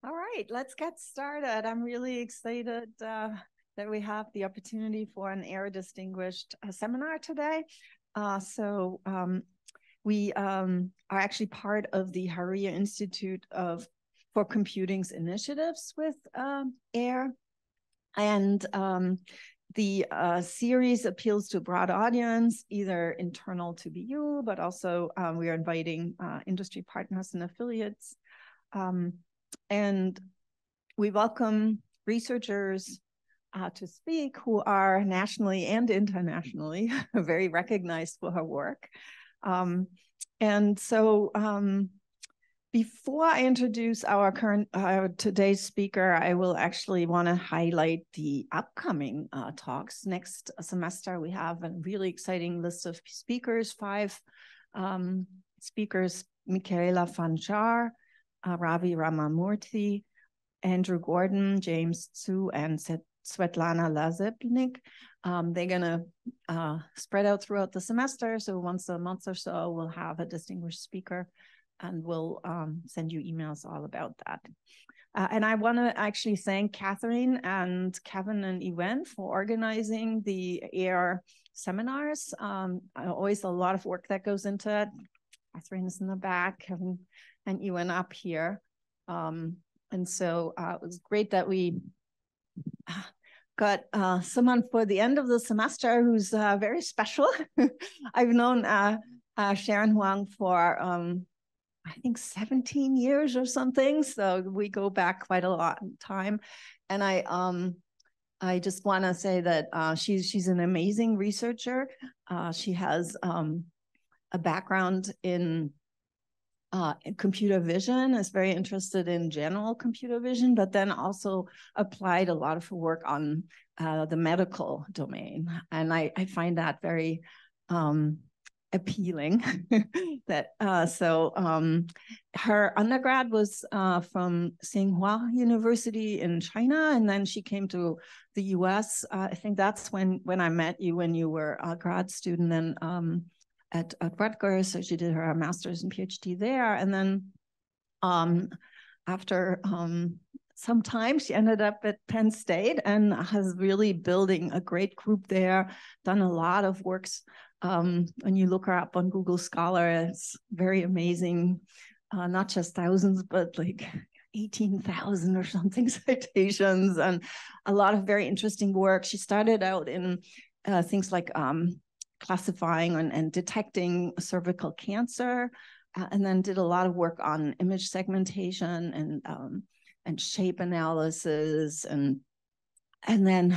All right, let's get started. I'm really excited that we have the opportunity for an AIR Distinguished seminar today. We are actually part of the Haria Institute for Computing's initiatives with AIR. And the series appeals to a broad audience, either internal to BU, but also we are inviting industry partners and affiliates. And we welcome researchers to speak who are nationally and internationally very recognized for her work. Before I introduce our today's speaker, I will actually want to highlight the upcoming talks. Next semester, we have a really exciting list of speakers, 5 speakers: Michaela Fanjar, Ravi Ramamurthy, Andrew Gordon, James Tsu, and Svetlana Lazebnik. They're going to spread out throughout the semester. So once a month or so, we'll have a distinguished speaker, and we'll send you emails all about that. And I want to actually thank Catherine and Kevin and Yuen for organizing the AIR seminars. Always a lot of work that goes into it. Catherine is in the back, Kevin and Yuen up here. And so it was great that we got someone for the end of the semester who's very special. I've known Sharon Huang for I think 17 years or something. So we go back quite a lot in time. And I just want to say that she's an amazing researcher. She has a background in computer vision, is very interested in general computer vision, but then also applied a lot of her work on the medical domain. And I find that very appealing. Her undergrad was from Tsinghua University in China, and then she came to the US. I think that's when I met you, when you were a grad student and at Rutgers. So she did her master's and PhD there. And then after some time, she ended up at Penn State and has really building a great group there, done a lot of works. When you look her up on Google Scholar, it's very amazing. Not just thousands, but like 18,000 or something citations, and a lot of very interesting work. She started out in things like classifying and detecting cervical cancer, and then did a lot of work on image segmentation and shape analysis, and then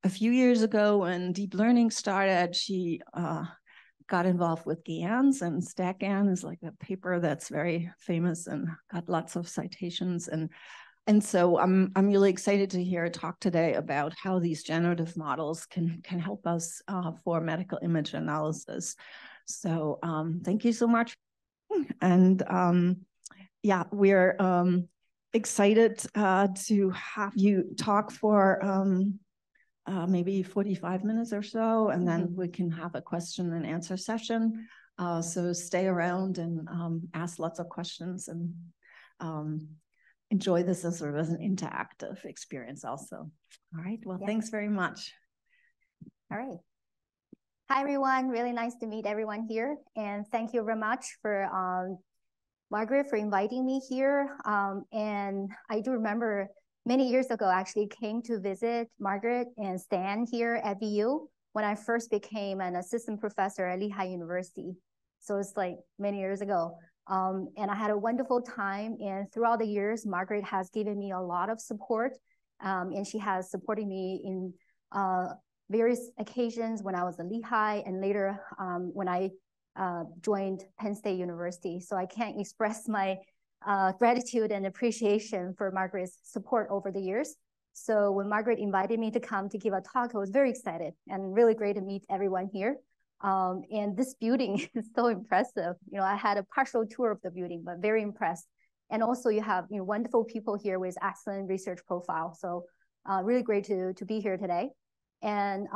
a few years ago when deep learning started, she got involved with GANs, and StatGAN is like a paper that's very famous and got lots of citations. And so I'm really excited to hear a talk today about how these generative models can help us for medical image analysis. So thank you so much. And yeah, we're excited to have you talk for maybe 45 minutes or so, and then we can have a question and answer session. So stay around and ask lots of questions, and enjoy this as sort of an interactive experience also. All right, well, thanks very much. All right. Hi, everyone. Really nice to meet everyone here. And thank you very much for Margaret for inviting me here. And I do remember many years ago, I actually came to visit Margaret and Stan here at BU when I first became an assistant professor at Lehigh University. So it's like many years ago. And I had a wonderful time. And throughout the years, Margaret has given me a lot of support. And she has supported me in various occasions when I was at Lehigh, and later when I joined Penn State University. So I can't express my gratitude and appreciation for Margaret's support over the years. So when Margaret invited me to come to give a talk, I was very excited and really great to meet everyone here. And this building is so impressive. You know, I had a partial tour of the building, but very impressed. And also you have wonderful people here with excellent research profile. So really great to be here today. And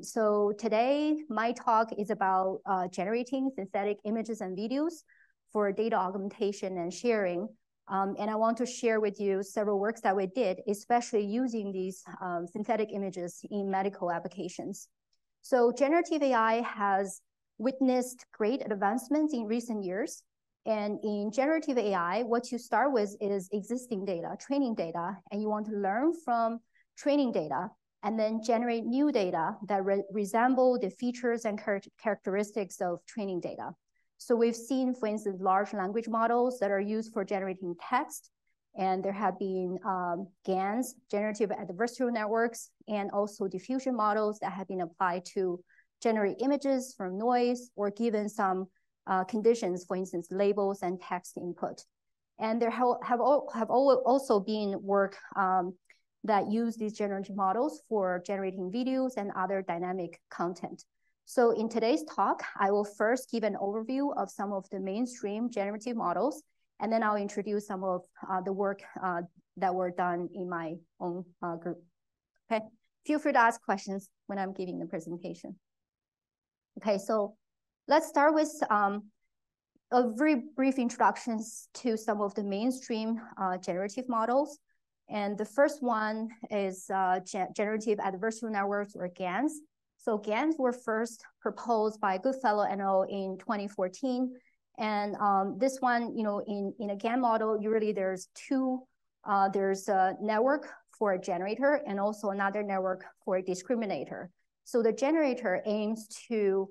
so today my talk is about generating synthetic images and videos for data augmentation and sharing And I want to share with you several works that we did, especially using these synthetic images in medical applications. So generative AI has witnessed great advancements in recent years. And in generative AI, what you start with is existing data, training data, and you want to learn from training data and then generate new data that resemble the features and characteristics of training data. So we've seen, for instance, large language models that are used for generating text, and there have been GANs, generative adversarial networks, and also diffusion models that have been applied to generate images from noise or given some conditions, for instance, labels and text input. And there have also been work that use these generative models for generating videos and other dynamic content. So in today's talk, I will first give an overview of some of the mainstream generative models, and then I'll introduce some of the work that were done in my own group. Okay, feel free to ask questions when I'm giving the presentation. Okay, so let's start with a very brief introduction to some of the mainstream generative models. And the first one is generative adversarial networks, or GANs. So GANs were first proposed by Goodfellow et al. In 2014. And this one, in a GAN model, usually there's there's a network for a generator and also another network for a discriminator. So the generator aims to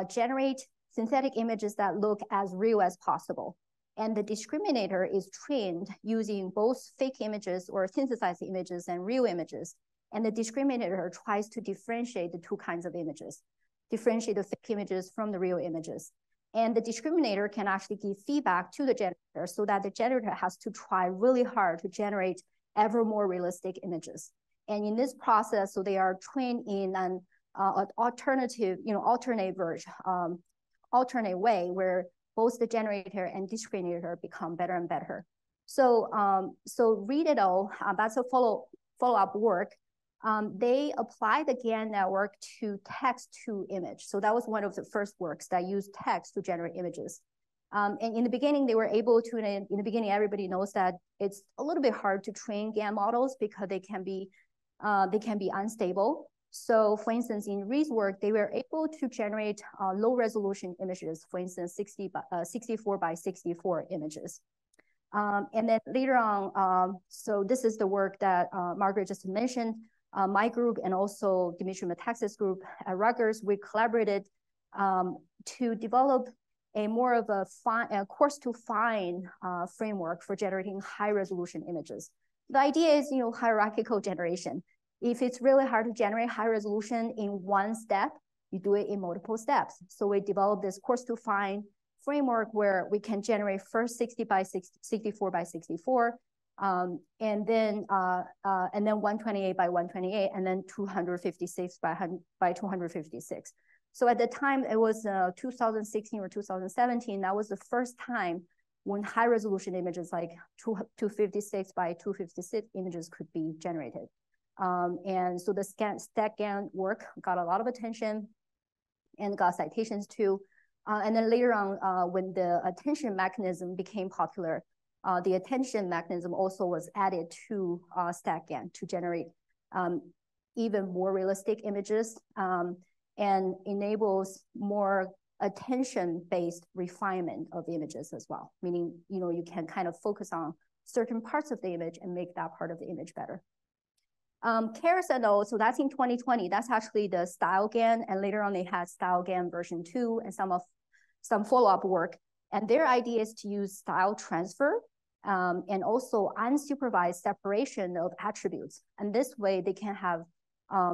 generate synthetic images that look as real as possible. And the discriminator is trained using both fake images or synthesized images and real images. And the discriminator tries to differentiate the two kinds of images, differentiate the fake images from the real images. And the discriminator can actually give feedback to the generator so that the generator has to try really hard to generate ever more realistic images. And in this process, so they are trained in an alternate way where both the generator and discriminator become better and better. So, Reed et al., that's a follow-up work. They applied the GAN network to text to image. So that was one of the first works that used text to generate images. And in the beginning, they were able to, in the beginning, everybody knows that it's a little bit hard to train GAN models because they can be unstable. So for instance, in Reed's work, they were able to generate low resolution images, for instance, 64 by 64 images. And then later on, so this is the work that Margaret just mentioned. My group and also Dimitri Metaxas' group at Rutgers, we collaborated to develop a more of a coarse-to-fine framework for generating high-resolution images. The idea is, hierarchical generation. If it's really hard to generate high resolution in one step, you do it in multiple steps. So we developed this coarse-to-fine framework where we can generate first 64 by 64, and then 128 by 128, and then 256 by 256. So at the time, it was 2016 or 2017, that was the first time when high resolution images like 256 by 256 images could be generated. And so the stack GAN work got a lot of attention and got citations too. And then later on, when the attention mechanism became popular, the attention mechanism also was added to stack GAN to generate even more realistic images and enables more attention-based refinement of images as well, meaning you can kind of focus on certain parts of the image and make that part of the image better. Keras et al., so that's in 2020. That's actually the style GAN, and later on they had style GAN version 2 and some follow-up work. And their idea is to use style transfer and also unsupervised separation of attributes. And this way they can have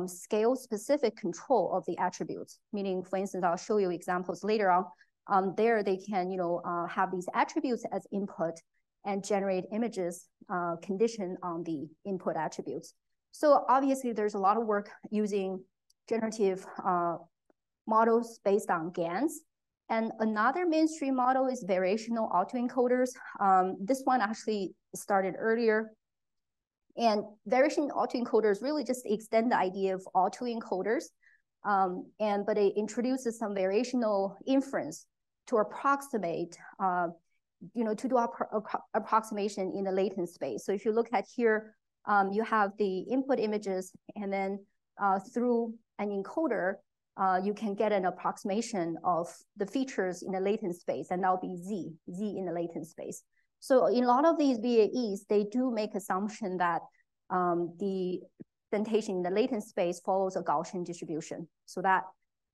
scale-specific control of the attributes. Meaning, for instance, I'll show you examples later on. There they can have these attributes as input and generate images conditioned on the input attributes. So obviously there's a lot of work using generative models based on GANs. And another mainstream model is variational autoencoders. This one actually started earlier. And variational autoencoders really just extend the idea of autoencoders, but it introduces some variational inference to approximate to do approximation in the latent space. So if you look at here, you have the input images, and then through an encoder, you can get an approximation of the features in the latent space, and that'll be Z in the latent space. So in a lot of these VAEs, they do make assumption that the representation in the latent space follows a Gaussian distribution. So that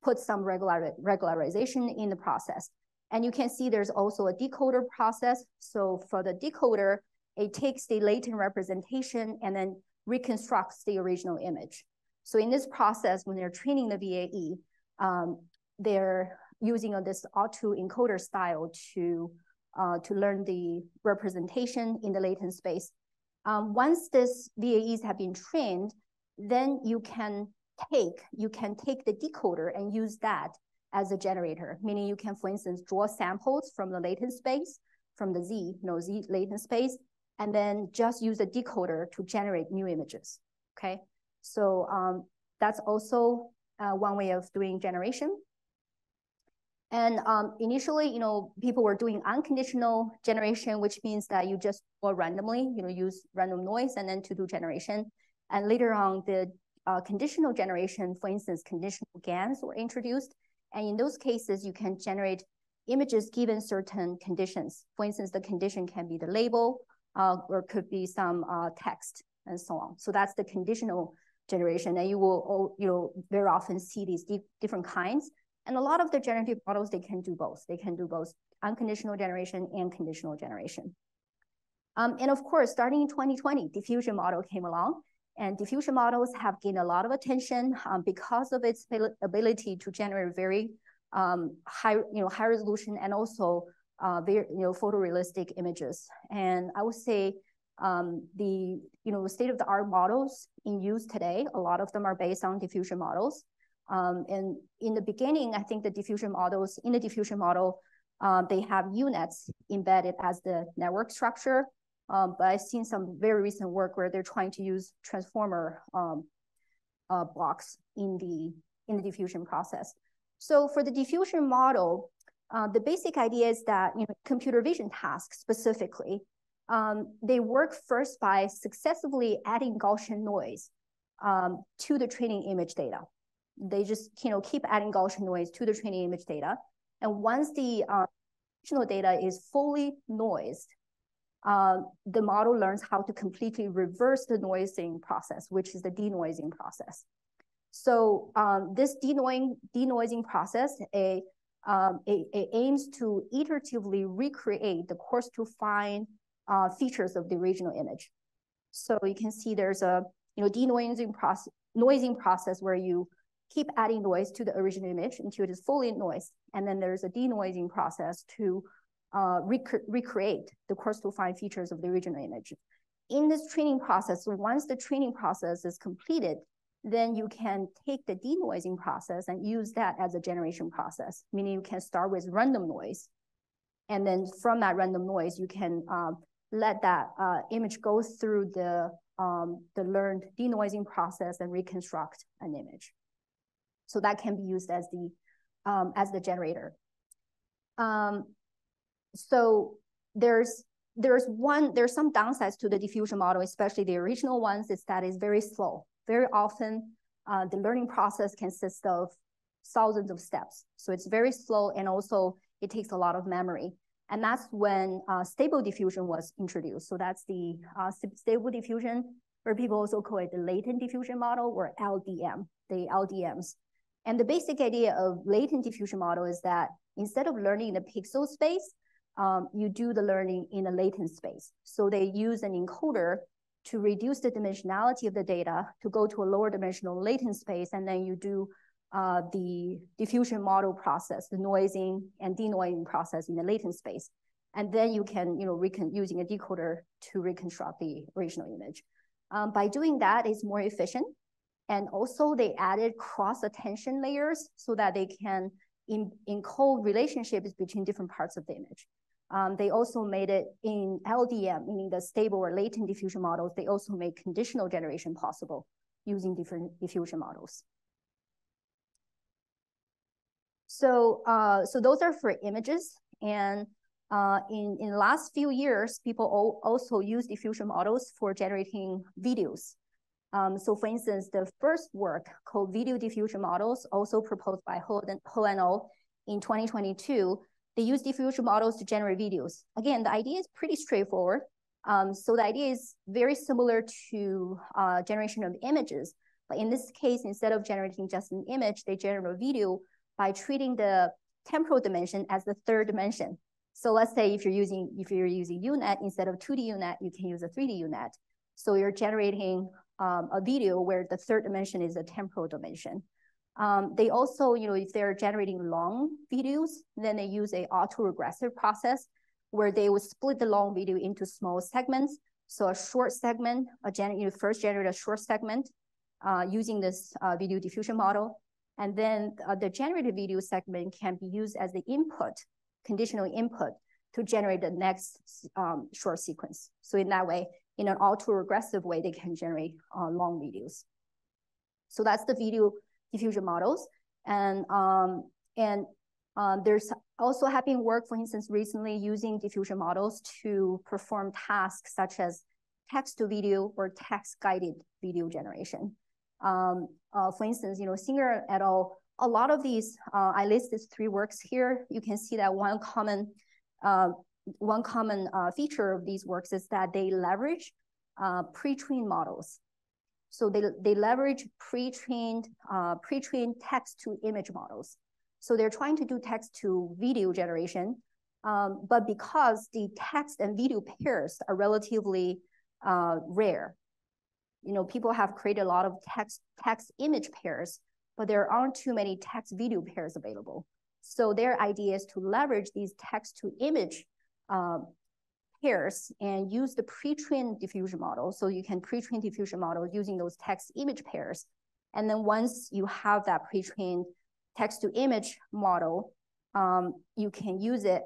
puts some regularization in the process. And you can see there's also a decoder process. So for the decoder, it takes the latent representation and then reconstructs the original image. So in this process, when they're training the VAE, they're using this autoencoder style to learn the representation in the latent space. Once this VAEs have been trained, then you can take the decoder and use that as a generator, meaning you can, for instance, draw samples from the latent space, from the Z latent space, and then just use a decoder to generate new images, okay? So that's also one way of doing generation. And initially, people were doing unconditional generation, which means that you just or randomly, use random noise and then to do generation. And later on, the conditional generation, for instance, conditional GANs were introduced. And in those cases, you can generate images given certain conditions. For instance, the condition can be the label, or could be some text and so on. So that's the conditional generation. And you will very often see these different kinds. And a lot of the generative models, they can do both. They can do both unconditional generation and conditional generation. And of course, starting in 2020, diffusion model came along. And diffusion models have gained a lot of attention because of its ability to generate very high resolution and also very photorealistic images. And I would say the state-of-the-art models in use today, a lot of them are based on diffusion models. And in the beginning, I think the diffusion models, in the diffusion model, they have UNets embedded as the network structure. But I've seen some very recent work where they're trying to use transformer blocks in the diffusion process. So for the diffusion model, the basic idea is that computer vision tasks specifically, they work first by successively adding Gaussian noise to the training image data. They just keep adding Gaussian noise to the training image data. And once the original data is fully noised, the model learns how to completely reverse the noising process, which is the denoising process. So this denoising process, it aims to iteratively recreate the coarse to fine features of the original image. So you can see there's a denoising process where you keep adding noise to the original image until it is fully noised. And then there's a denoising process to recreate the coarse to fine features of the original image. In this training process, once the training process is completed, then you can take the denoising process and use that as a generation process, meaning you can start with random noise. And then from that random noise, you can let that image go through the learned denoising process and reconstruct an image. So that can be used as the generator. So there's some downsides to the diffusion model, especially the original ones, is that it's very slow. Very often, the learning process consists of thousands of steps. So it's very slow, and also it takes a lot of memory. And that's when stable diffusion was introduced. So that's the stable diffusion, or people also call it the latent diffusion model, or LDM, the LDMs. And the basic idea of latent diffusion model is that instead of learning in the pixel space, you do the learning in a latent space. So they use an encoder to reduce the dimensionality of the data to go to a lower dimensional latent space, and then you do the diffusion model process, the noising and denoising process in the latent space. And then you can, using a decoder to reconstruct the original image. By doing that, it's more efficient. And also they added cross-attention layers so that they can encode relationships between different parts of the image. They also made it in LDM, meaning the stable or latent diffusion models. They also make conditional generation possible using different diffusion models. So those are for images. And In the last few years, people also use diffusion models for generating videos. So for instance, the first work called Video Diffusion Models, also proposed by Huang and al. In 2022, they use diffusion models to generate videos. Again, the idea is pretty straightforward. So the idea is very similar to generation of images. But in this case, instead of generating just an image, they generate a video by treating the temporal dimension as the third dimension. So let's say if you're using UNet, instead of 2D UNet, you can use a 3D UNet. So you're generating a video where the third dimension is a temporal dimension. They also, if they're generating long videos, then they use a autoregressive process where they would split the long video into small segments. So a short segment, first generate a short segment using this video diffusion model. And then the generated video segment can be used as the input, conditional input, to generate the next short sequence. So in that way, in an autoregressive way, they can generate long videos. So that's the video diffusion models. And there's also been work, for instance, recently using diffusion models to perform tasks such as text-to-video or text-guided video generation. For instance, Singer et al., a lot of these, I listed 3 works here. You can see that one common feature of these works is that they leverage pre-trained models. So they leverage pre-trained text-to-image models. So they're trying to do text-to-video generation, but because the text and video pairs are relatively rare, people have created a lot of text-image pairs, but there aren't too many text-video pairs available. So their idea is to leverage these text-to-image pairs and use the pre-trained diffusion model. So you can pre-train diffusion model using those text-image pairs. And then once you have that pre-trained text-to-image model, you can use it,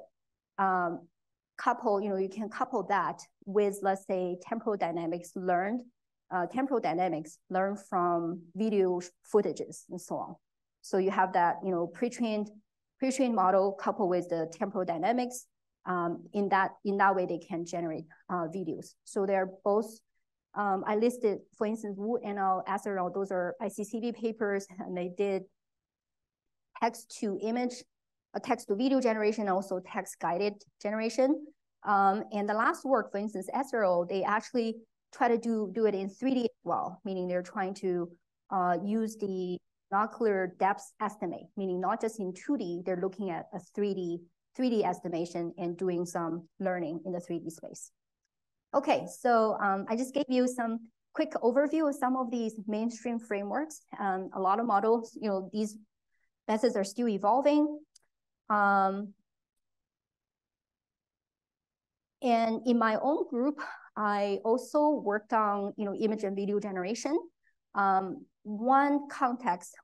you can couple that with, let's say, temporal dynamics learned from video footages and so on. So you have that, pre-trained model coupled with the temporal dynamics. In that way, they can generate videos. So they're both, I listed, for instance, Wu and al, those are ICCV papers, and they did text-to-image, text-to-video generation, also text-guided generation. And the last work, for instance, SRO, they actually try to do it in 3D as well, meaning they're trying to use the binocular depth estimate, meaning not just in 2D, they're looking at a 3D estimation and doing some learning in the 3D space. Okay, so I just gave you some quick overview of some of these mainstream frameworks. A lot of models, these methods are still evolving. And in my own group, I also worked on, image and video generation. One context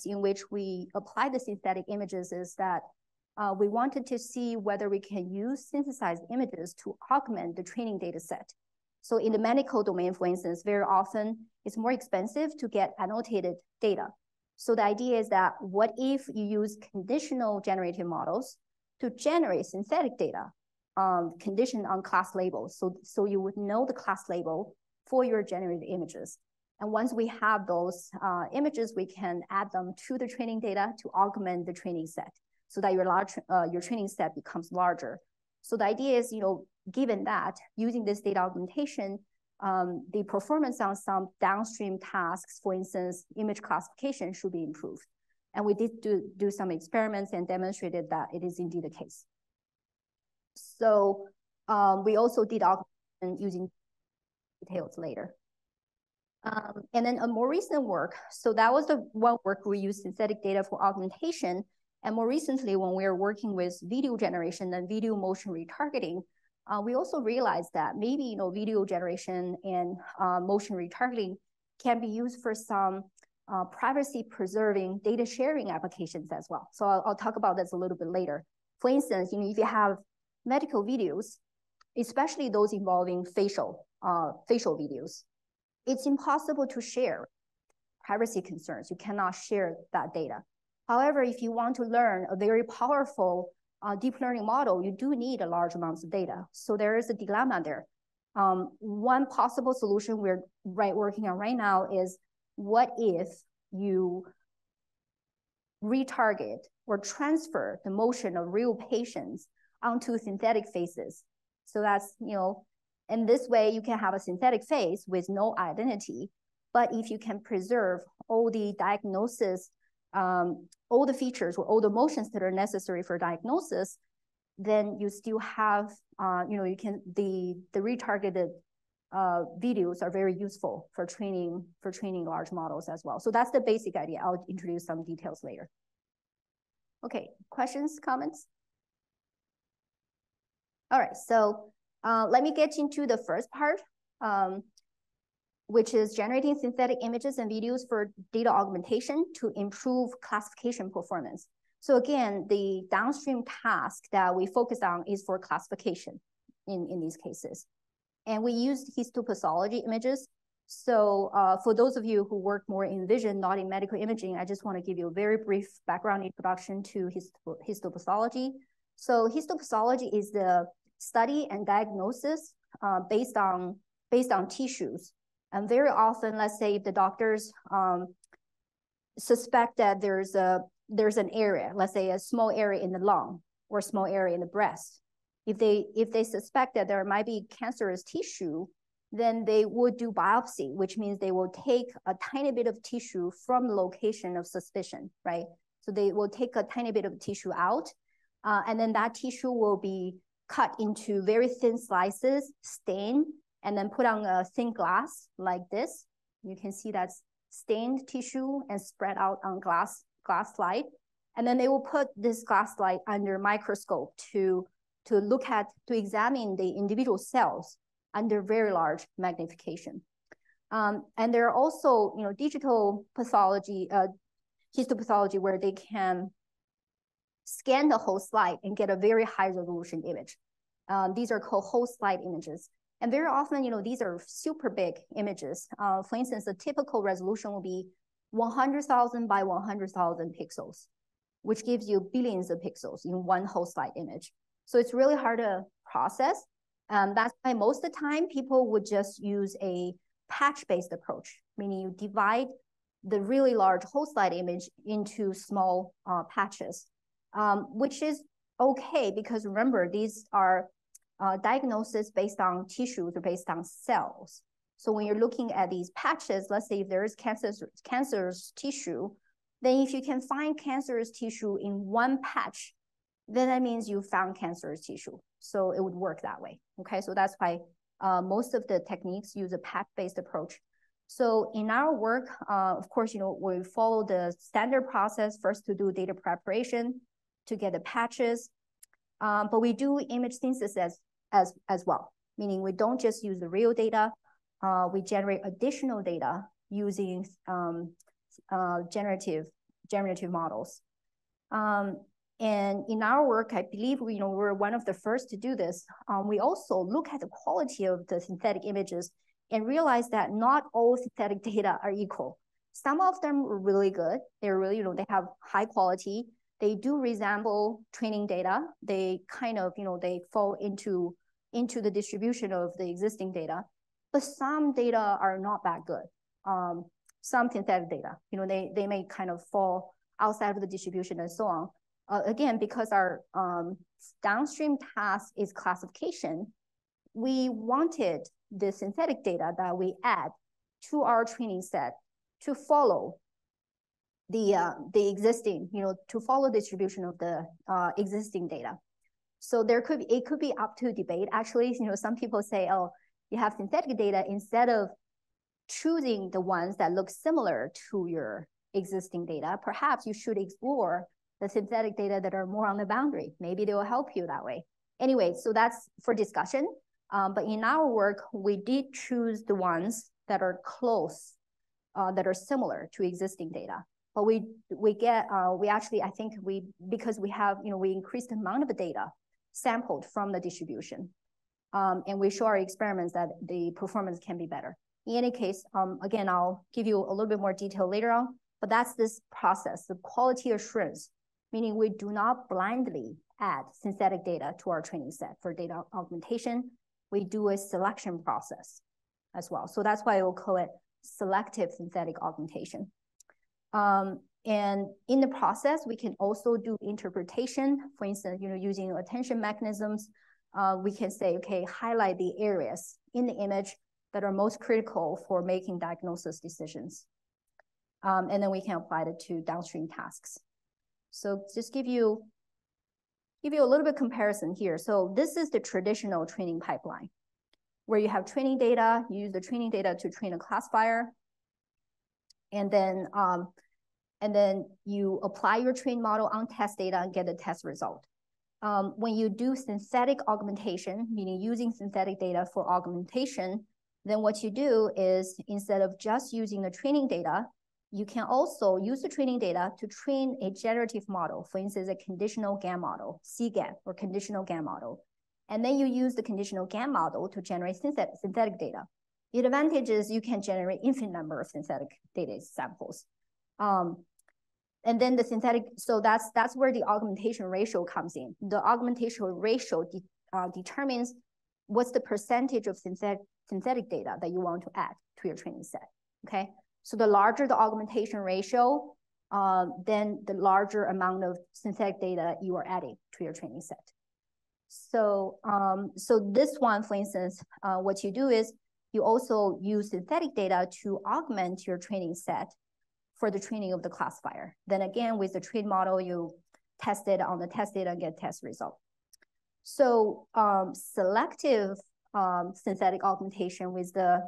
in which we apply the synthetic images is that we wanted to see whether we can use synthesized images to augment the training data set. So in the medical domain, for instance, very often it's more expensive to get annotated data. So the idea is that what if you use conditional generative models to generate synthetic data conditioned on class labels? So you would know the class label for your generated images. And once we have those images, we can add them to the training data to augment the training set so that your training set becomes larger. So the idea is, given that, using this data augmentation, the performance on some downstream tasks, for instance, image classification, should be improved. And we did do some experiments and demonstrated that it is indeed the case. So we also did augmentation using details later. And then a more recent work, so that was the one work we used synthetic data for augmentation. And more recently, when we were working with video generation and video motion retargeting, we also realized that maybe video generation and motion retargeting can be used for some privacy-preserving data sharing applications as well. So I'll talk about this a little bit later. For instance, if you have medical videos, especially those involving facial videos, it's impossible to share. Privacy concerns, you cannot share that data. However, if you want to learn a very powerful deep learning model, you do need a large amounts of data. So there is a dilemma there. One possible solution we're working on right now is, what if you retarget or transfer the motion of real patients onto synthetic faces? So that's, in this way, you can have a synthetic face with no identity. But if you can preserve all the diagnosis, all the features or all the motions that are necessary for diagnosis, then you still have, the retargeted videos are very useful for training large models as well. So that's the basic idea. I'll introduce some details later. Okay, questions, comments? All right, so let me get into the first part, which is generating synthetic images and videos for data augmentation to improve classification performance. So again, the downstream task that we focus on is for classification in these cases. And we used histopathology images. So for those of you who work more in vision, not in medical imaging, I just want to give you a very brief background introduction to histopathology. So histopathology is the study and diagnosis based on tissues. And very often, let's say if the doctors suspect that there's an area, let's say a small area in the lung or a small area in the breast, if they suspect that there might be cancerous tissue, then they would do biopsy, which means they will take a tiny bit of tissue from the location of suspicion, right? So they will take a tiny bit of tissue out, and then that tissue will be cut into very thin slices, stained, and then put on a thin glass like this. You can see that's stained tissue and spread out on glass slide. And then they will put this glass slide under microscope to examine the individual cells under very large magnification. And there are also, digital pathology, histopathology, where they can scan the whole slide and get a very high resolution image. These are called whole slide images. And very often, these are super big images. For instance, the typical resolution will be 100,000 by 100,000 pixels, which gives you billions of pixels in one whole slide image. So it's really hard to process. That's why most of the time people would just use a patch-based approach, meaning you divide the really large whole slide image into small patches, which is okay, because remember, these are diagnosis based on tissues or based on cells. So when you're looking at these patches, let's say if there is cancerous tissue, then if you can find cancerous tissue in one patch, then that means you found cancerous tissue. So it would work that way, okay? So that's why most of the techniques use a patch-based approach. So in our work, of course, we follow the standard process first to do data preparation, to get the patches, but we do image synthesis as well, meaning we don't just use the real data, we generate additional data using generative models. And in our work, I believe we're one of the first to do this. We also look at the quality of the synthetic images and realize that not all synthetic data are equal. Some of them are really good. They're really, they have high quality. They do resemble training data. They kind of, they fall into the distribution of the existing data. But some data are not that good. Some synthetic data, they may kind of fall outside of the distribution and so on. Again, because our downstream task is classification, we wanted the synthetic data that we add to our training set to follow the existing, to follow distribution of the existing data. So it could be up to debate. Actually, some people say, oh, you have synthetic data, instead of choosing the ones that look similar to your existing data, perhaps you should explore the synthetic data that are more on the boundary. Maybe they will help you that way. Anyway, so that's for discussion. But in our work, we did choose the ones that are close, that are similar to existing data. But because we have, we increased the amount of data sampled from the distribution. And we show our experiments that the performance can be better. In any case, again, I'll give you a little bit more detail later on, but that's this process, the quality assurance, meaning we do not blindly add synthetic data to our training set. For data augmentation, we do a selection process as well. So that's why we'll call it selective synthetic augmentation. And in the process, we can also do interpretation. For instance, using attention mechanisms, we can say, okay, highlight the areas in the image that are most critical for making diagnosis decisions. And then we can apply it to downstream tasks. So just give you a little bit comparison here. So this is the traditional training pipeline, where you have training data, you use the training data to train a classifier, and then you apply your trained model on test data and get the test result. When you do synthetic augmentation, meaning using synthetic data for augmentation, then what you do is, instead of just using the training data, you can also use the training data to train a generative model, for instance, a conditional GAN model, CGAN, or conditional GAN model. And then you use the conditional GAN model to generate synthetic data. The advantage is you can generate infinite number of synthetic data samples. And then the synthetic, so that's where the augmentation ratio comes in. The augmentation ratio determines what's the percentage of synthetic data that you want to add to your training set, okay? So the larger the augmentation ratio, then the larger amount of synthetic data you are adding to your training set. So, so this one, for instance, what you do is you also use synthetic data to augment your training set for the training of the classifier. Then again, with the trained model, you test it on the test data and get test result. So selective synthetic augmentation with the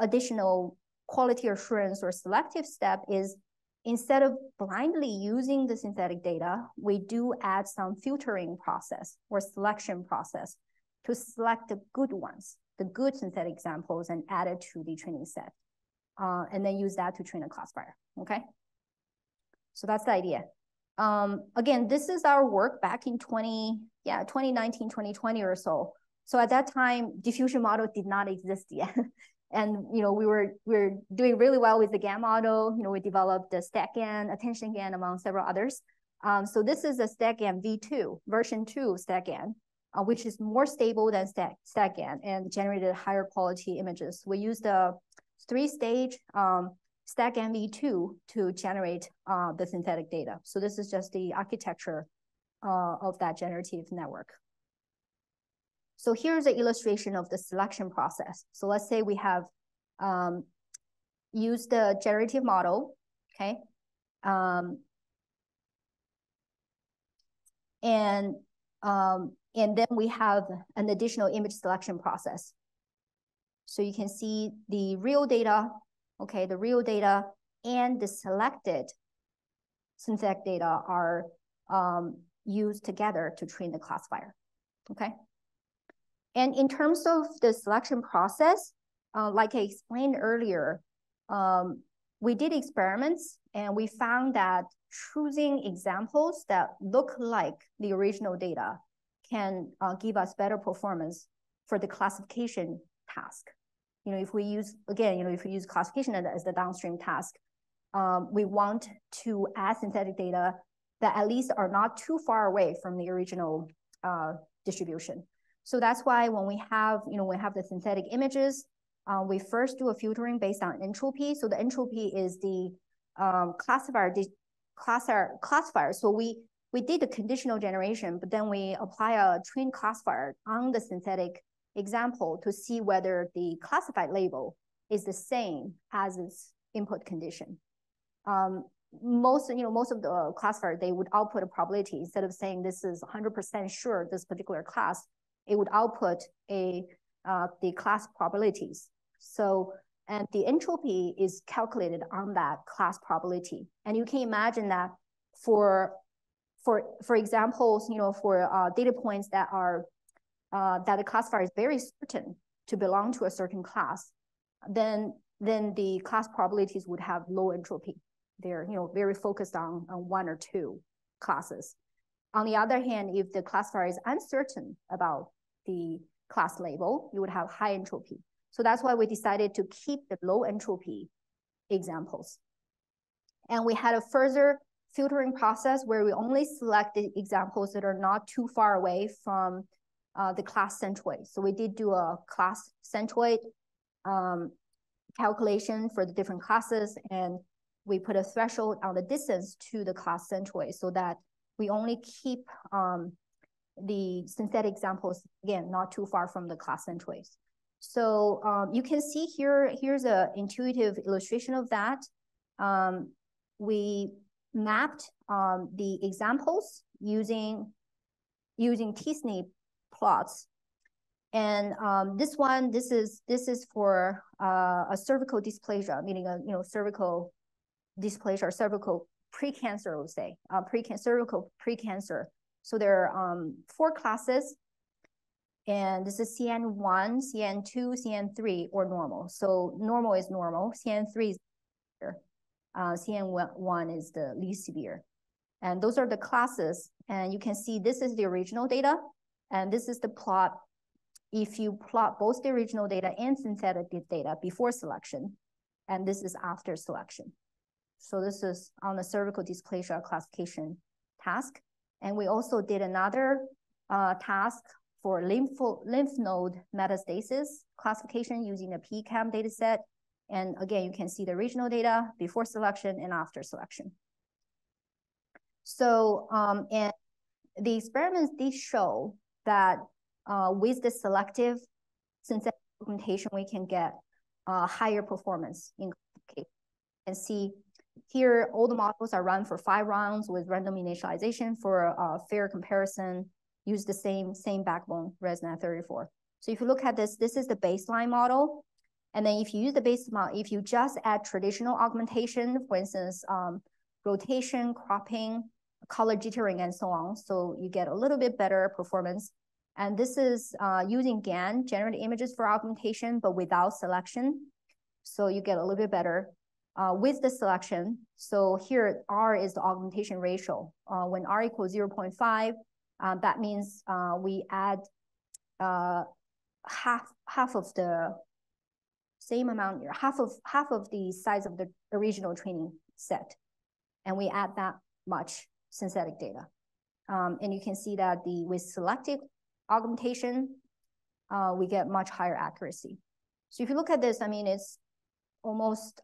additional quality assurance or selective step is, instead of blindly using the synthetic data, we do add some filtering process or selection process to select the good ones, the good synthetic examples, and add it to the training set. And then use that to train a classifier, okay? So that's the idea. Again, this is our work back in 2019, 2020 or so. So at that time, diffusion model did not exist yet. And we were doing really well with the GAN model. We developed the StatGAN, attention GAN, among several others. So this is a StatGAN v2, version 2 StatGAN, which is more stable than StatGAN and generated higher quality images. We used a 3-stage StatGAN v2 to generate the synthetic data. So this is just the architecture of that generative network. So here's an illustration of the selection process. So let's say we have used the generative model, okay? And then we have an additional image selection process. So you can see the real data, okay, the real data and the selected synthetic data are used together to train the classifier, okay? And in terms of the selection process, like I explained earlier, we did experiments and we found that choosing examples that look like the original data can give us better performance for the classification task. If we use, again, if we use classification as the downstream task, we want to add synthetic data that at least are not too far away from the original distribution. So that's why when we have, we have the synthetic images, we first do a filtering based on entropy. So the entropy is the classifier. So we did the conditional generation, but then we apply a trained classifier on the synthetic example to see whether the classified label is the same as its input condition. Most of the classifier, they would output a probability. Instead of saying this is 100% sure this particular class, it would output the class probabilities. So, and the entropy is calculated on that class probability. And you can imagine that for examples, for data points that are that the classifier is very certain to belong to a certain class, then the class probabilities would have low entropy. They're very focused on one or two classes. On the other hand, if the classifier is uncertain about the class label, you would have high entropy. So that's why we decided to keep the low entropy examples. And we had a further filtering process where we only select the examples that are not too far away from the class centroid. So we did do a class centroid calculation for the different classes, and we put a threshold on the distance to the class centroid so that we only keep the synthetic examples, again, not too far from the class centroids. So you can see here, here's an intuitive illustration of that. We mapped the examples using t-SNE plots. And this is for a cervical dysplasia, meaning a cervical dysplasia or cervical precancer, we'll say, cervical precancer. So there are 4 classes, and this is CN1, CN2, CN3, or normal. So normal is normal, CN3 is severe, CN1 is the least severe. And those are the classes, and you can see this is the original data, and this is the plot. If you plot both the original data and synthetic data before selection, and this is after selection. So this is on the cervical dysplasia classification task. And we also did another task for lymph node metastasis classification using a PCAM data set. And again, you can see the original data before selection and after selection. So, and the experiments did show that with the selective synthetic augmentation, we can get higher performance in classification. And see here, all the models are run for 5 rounds with random initialization for a fair comparison, use the same backbone, ResNet34. So if you look at this, this is the baseline model. And then if you use the base model, if you just add traditional augmentation, for instance, rotation, cropping, color jittering, and so on, so you get a little bit better performance. And this is using GAN, generated images for augmentation, but without selection. So you get a little bit better. With the selection, so here R is the augmentation ratio. When R equals 0.5, that means we add half of the same amount, half of the size of the original training set, and we add that much synthetic data. And you can see that with selective augmentation, we get much higher accuracy. So if you look at this, I mean, it's almost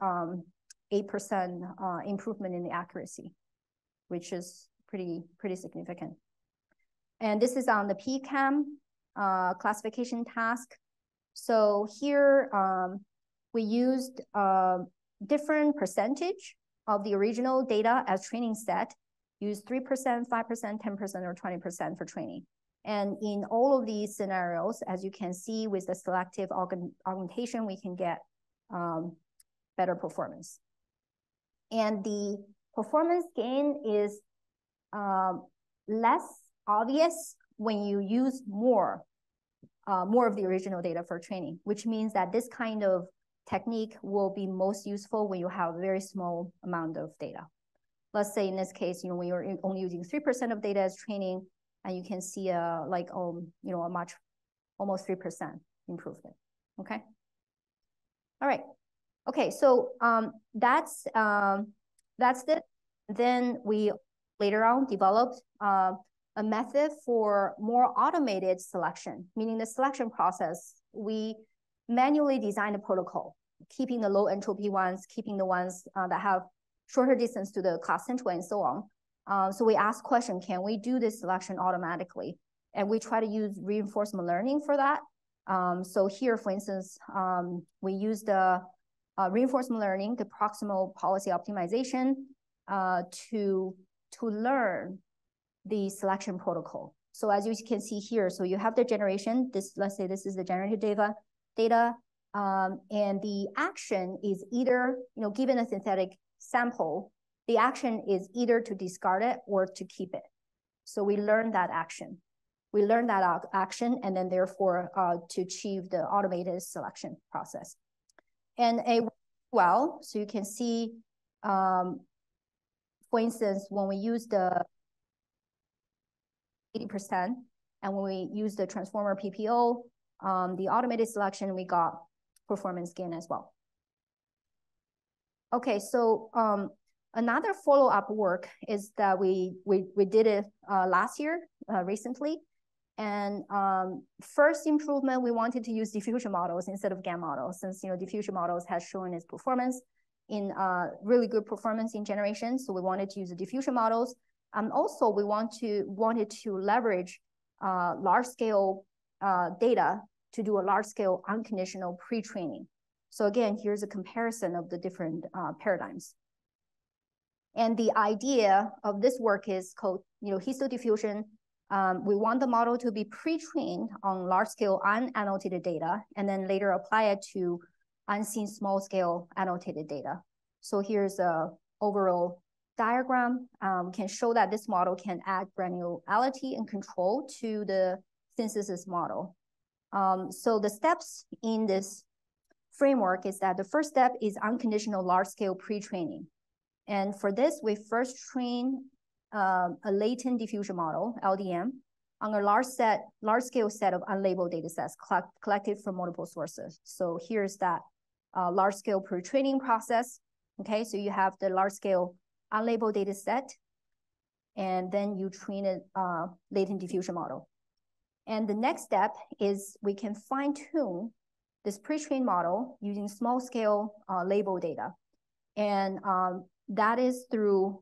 8% improvement in the accuracy, which is pretty significant. And this is on the PCAM classification task. So here we used different percentage of the original data as training set, use 3%, 5%, 10%, or 20% for training. And in all of these scenarios, as you can see with the selective augmentation, we can get better performance. And the performance gain is less obvious when you use more of the original data for training, which means that this kind of technique will be most useful when you have a very small amount of data. Let's say in this case, when you're only using 3% of data as training, and you can see a much, almost 3% improvement, okay? All right. Okay, so that's it. Then we later on developed a method for more automated selection, meaning the selection process. We manually designed a protocol, keeping the low entropy ones, keeping the ones that have shorter distance to the class centroid and so on. So we asked question, can we do this selection automatically? And we try to use reinforcement learning for that. So here, for instance, we use the reinforcement learning, the proximal policy optimization to learn the selection protocol. So as you can see here, so you have the generation, let's say this is the generative data, and the action is either, given a synthetic sample, the action is either to discard it or to keep it. So we learn that action. We learn that action, and then therefore to achieve the automated selection process. And so you can see, for instance, when we use the 80%, and when we use the transformer PPO, the automated selection, we got performance gain as well. Okay, so Another follow-up work is that we did it last year, recently. And first improvement, we wanted to use diffusion models instead of GAN models, since diffusion models has shown its performance in really good performance in generation. So we wanted to use the diffusion models. Also, we wanted to leverage large-scale data to do a large-scale unconditional pre-training. So again, here's a comparison of the different paradigms. And the idea of this work is called histodiffusion. We want the model to be pre-trained on large-scale unannotated data, and then later apply it to unseen small-scale annotated data. So here's a overall diagram. We can show that this model can add granularity and control to the synthesis model. So the steps in this framework is that the first step is unconditional large-scale pre-training. And for this, we first train a latent diffusion model, LDM, on a large-scale set of unlabeled data sets collected from multiple sources. So here's that large-scale pre-training process. Okay, so you have the large-scale unlabeled data set, and then you train a latent diffusion model. And the next step is we can fine-tune this pre-trained model using small-scale label data. And that is through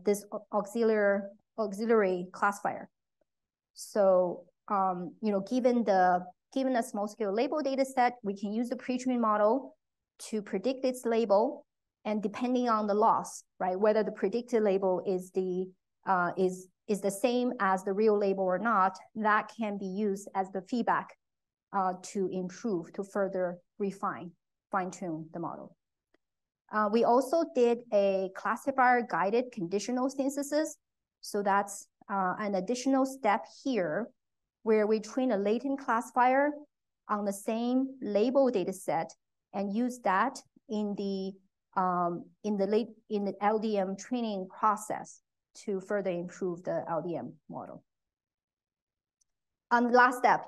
this auxiliary classifier. So, given a small-scale label data set, we can use the pre-trained model to predict its label, and depending on the loss, right, whether the predicted label is the same as the real label or not, that can be used as the feedback to further fine-tune the model. We also did a classifier-guided conditional synthesis. So that's an additional step here, where we train a latent classifier on the same label data set and use that in the LDM training process to further improve the LDM model. The last step,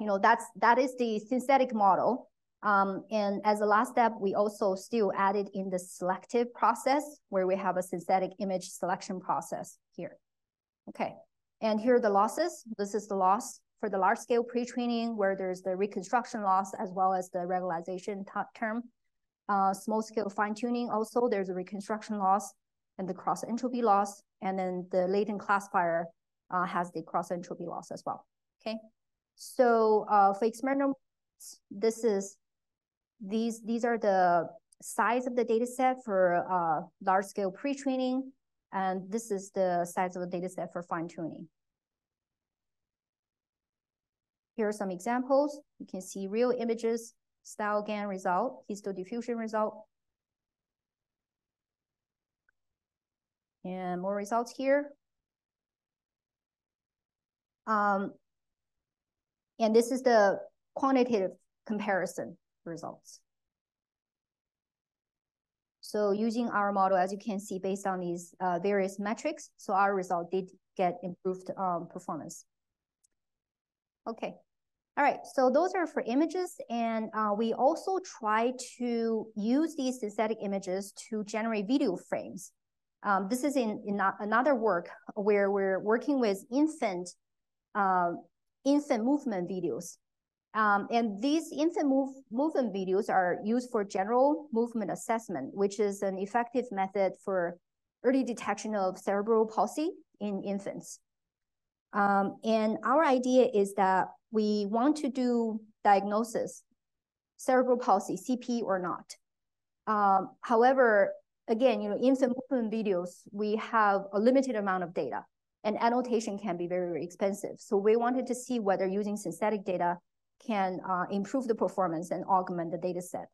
that is the synthetic model. And as a last step, we also still added in the selective process, where we have a synthetic image selection process here. Okay, and here are the losses. This is the loss for the large scale pre-training, where there's the reconstruction loss as well as the regularization term. Small scale fine tuning also, there's a reconstruction loss and the cross entropy loss. And then the latent classifier has the cross entropy loss as well. Okay, so for experimental, these are the size of the data set for large scale pre-training, and this is the size of the data set for fine tuning. Here are some examples. You can see real images, style GAN result, histodiffusion result. And more results here. And this is the quantitative comparison results. So using our model, as you can see, based on these various metrics, so our result did get improved performance. Okay, all right, so those are for images, and we also try to use these synthetic images to generate video frames. This is in another work where we're working with infant movement videos. And these infant movement videos are used for general movement assessment, which is an effective method for early detection of cerebral palsy in infants. And our idea is that we want to do diagnosis, cerebral palsy, CP or not. However, again, infant movement videos, we have a limited amount of data, and annotation can be very, very expensive. So we wanted to see whether using synthetic data can improve the performance and augment the data set.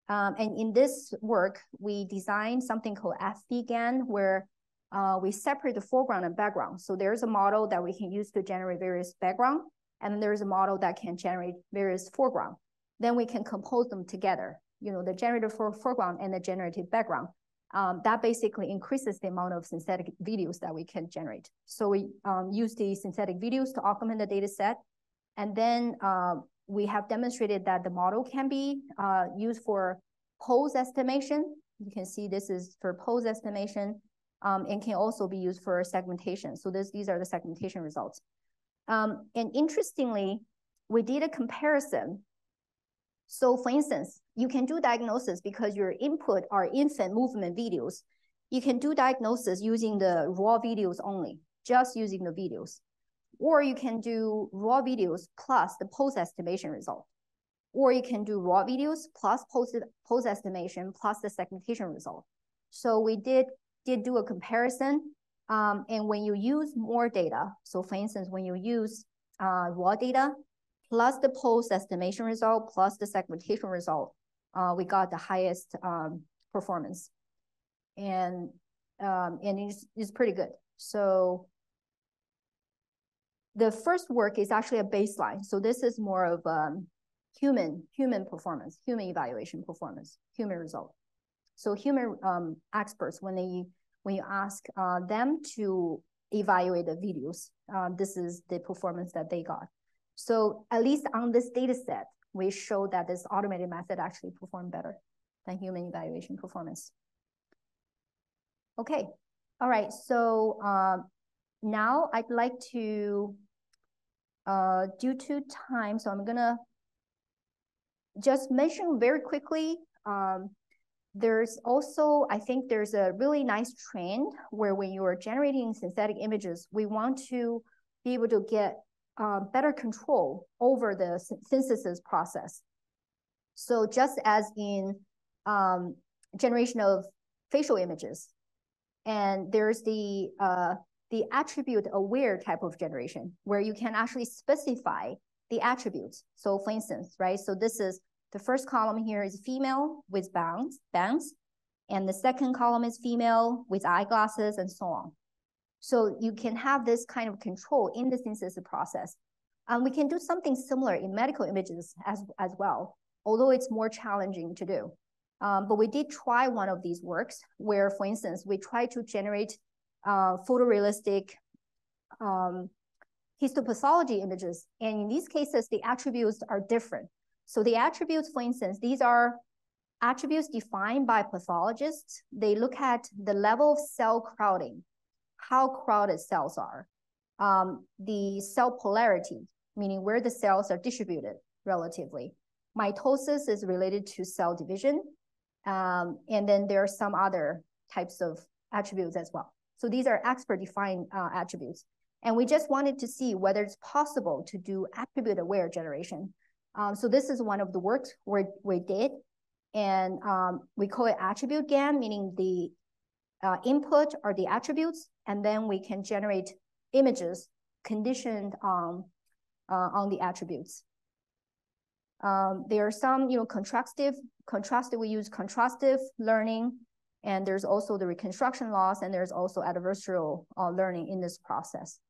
And in this work, we designed something called FBGAN, where we separate the foreground and background. So there's a model that we can use to generate various background, and then there's a model that can generate various foreground. Then we can compose them together, the generative foreground and the generative background. That basically increases the amount of synthetic videos that we can generate. So we use the synthetic videos to augment the data set. And then we have demonstrated that the model can be used for pose estimation. You can see this is for pose estimation. and can also be used for segmentation. So these are the segmentation results. And interestingly, we did a comparison. So for instance, you can do diagnosis because your input are infant movement videos. You can do diagnosis using the raw videos only, just using the videos. Or you can do raw videos plus the post-estimation result. Or you can do raw videos plus post-estimation plus the segmentation result. So we did do a comparison. And when you use more data, so for instance, when you use raw data plus the post-estimation result plus the segmentation result, we got the highest performance. And it's pretty good. So the first work is actually a baseline. So this is more of human performance, human evaluation performance, human result. So human experts, when you ask them to evaluate the videos, this is the performance that they got. So at least on this data set, we show that this automated method actually performed better than human evaluation performance. Okay, all right, so now I'd like to, due to time, so I'm gonna just mention very quickly, there's also, I think there's a really nice trend where when you are generating synthetic images, we want to be able to get better control over the synthesis process. So just as in generation of facial images, and there's the attribute aware type of generation where you can actually specify the attributes. So for instance, right, so this is the first column here is female with bangs, and the second column is female with eyeglasses and so on. So you can have this kind of control in the synthesis process. And we can do something similar in medical images as well, although it's more challenging to do. But we did try one of these works where, for instance, we try to generate photorealistic histopathology images. And in these cases, the attributes are different. So the attributes, for instance, these are attributes defined by pathologists. They look at the level of cell crowding, how crowded cells are, the cell polarity, meaning where the cells are distributed relatively. Mitosis is related to cell division. And then there are some other types of attributes as well. So these are expert-defined attributes. And we just wanted to see whether it's possible to do attribute-aware generation. So this is one of the works we did. And we call it attribute GAN, meaning the input are the attributes, and then we can generate images conditioned on the attributes. There are some, contrastive, we use contrastive learning, and there's also the reconstruction loss, and there's also adversarial learning in this process.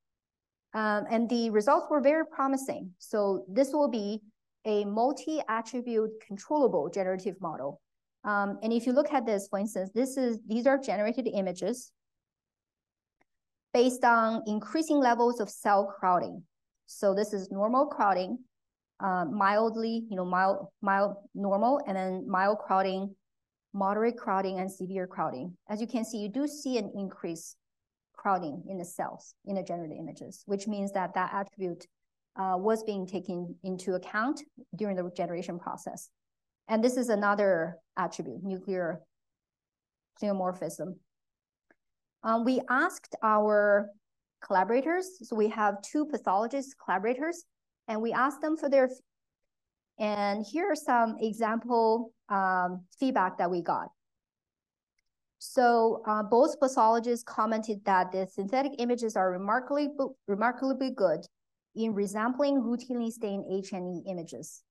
And the results were very promising. So this will be a multi-attribute controllable generative model. And if you look at this, for instance, these are generated images based on increasing levels of cell crowding. So this is normal crowding, mildly, mild normal, and then mild crowding, moderate crowding, and severe crowding. As you can see, you do see an increase crowding in the cells in the generated images, which means that that attribute was being taken into account during the generation process. And this is another attribute, nuclear pleomorphism. We asked our collaborators, so we have 2 pathologist collaborators, and we asked them for their, and here are some example feedback that we got. So both pathologists commented that the synthetic images are remarkably good in resampling routinely stained H&E images.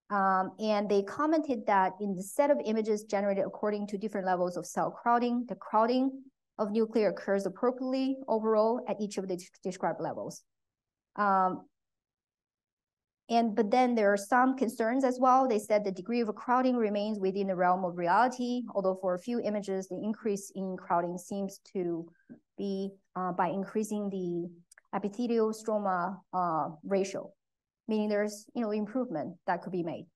And they commented that in the set of images generated according to different levels of cell crowding, the crowding of nuclei occurs appropriately overall at each of the described levels. But then there are some concerns as well. They said the degree of crowding remains within the realm of reality, although for a few images, the increase in crowding seems to be by increasing the epithelial stroma ratio, meaning there's improvement that could be made.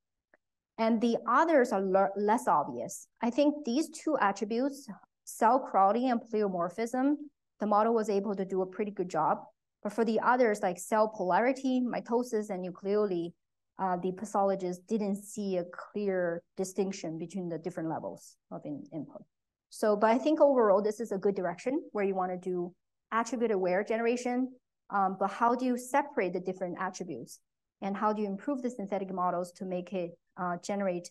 And the others are less obvious. I think these 2 attributes cell crowding and pleomorphism, the model was able to do a pretty good job. But for the others, like cell polarity, mitosis, and nucleoli, the pathologist didn't see a clear distinction between the different levels of input. So, but I think overall, this is a good direction where you want to do attribute-aware generation. But how do you separate the different attributes? And how do you improve the synthetic models to make it generate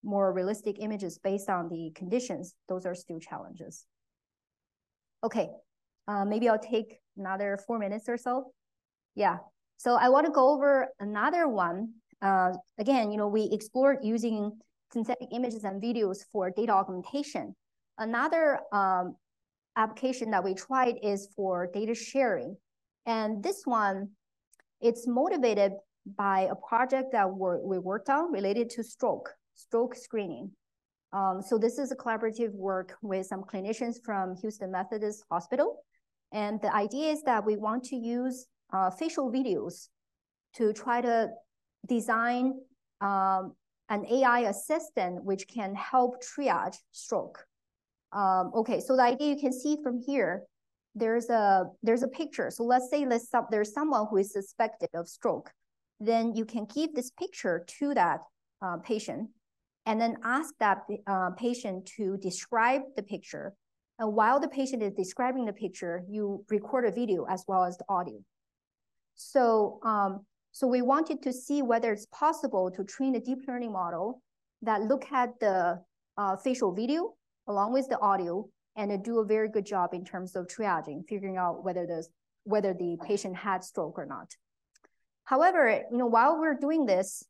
more realistic images based on the conditions? Those are still challenges. Okay, maybe I'll take another 4 minutes or so. Yeah, so I want to go over another one. Again, we explored using synthetic images and videos for data augmentation. Another application that we tried is for data sharing. And this one, it's motivated by a project that we worked on related to stroke screening. So this is a collaborative work with some clinicians from Houston Methodist Hospital. And the idea is that we want to use facial videos to try to design an AI assistant which can help triage stroke. Okay, so the idea you can see from here, there's a picture. So let's say there's someone who is suspected of stroke. Then you can give this picture to that patient and then ask that patient to describe the picture. And while the patient is describing the picture, you record a video as well as the audio. So, so we wanted to see whether it's possible to train a deep learning model that look at the facial video along with the audio and do a very good job in terms of triaging, figuring out whether the patient had stroke or not. However, while we're doing this,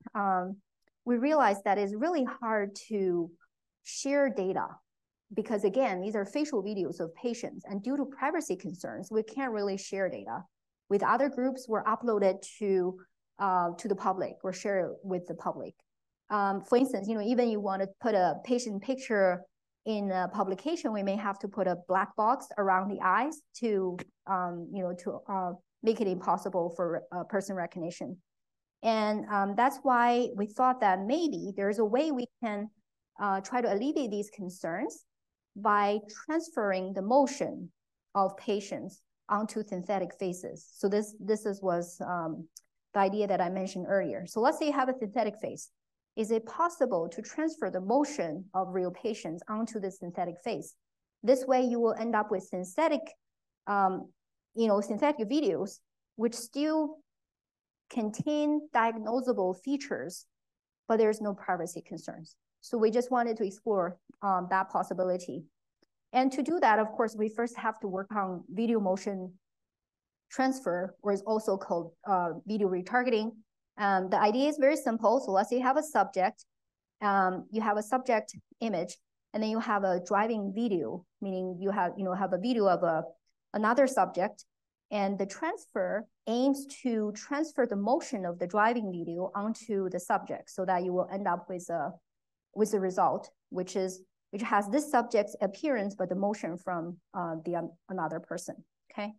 we realized that it's really hard to share data because, again, these are facial videos of patients, and due to privacy concerns, we can't really share data. With other groups, we're uploaded to the public or share it with the public. For instance, even you want to put a patient picture in a publication, we may have to put a black box around the eyes to make it impossible for person recognition. And that's why we thought that maybe there's a way we can try to alleviate these concerns by transferring the motion of patients onto synthetic faces. So this was the idea that I mentioned earlier. So let's say you have a synthetic face. Is it possible to transfer the motion of real patients onto the synthetic face? This way you will end up with synthetic videos which still contain diagnosable features, but there's no privacy concerns. So we just wanted to explore that possibility. And to do that, of course, we first have to work on video motion transfer, or is also called video retargeting. The idea is very simple. So let's say you have a subject, you have a subject image, and then you have a driving video, meaning you have a video of another subject, and the transfer aims to transfer the motion of the driving video onto the subject so that you will end up with a result, which has this subject's appearance, but the motion from another person, okay?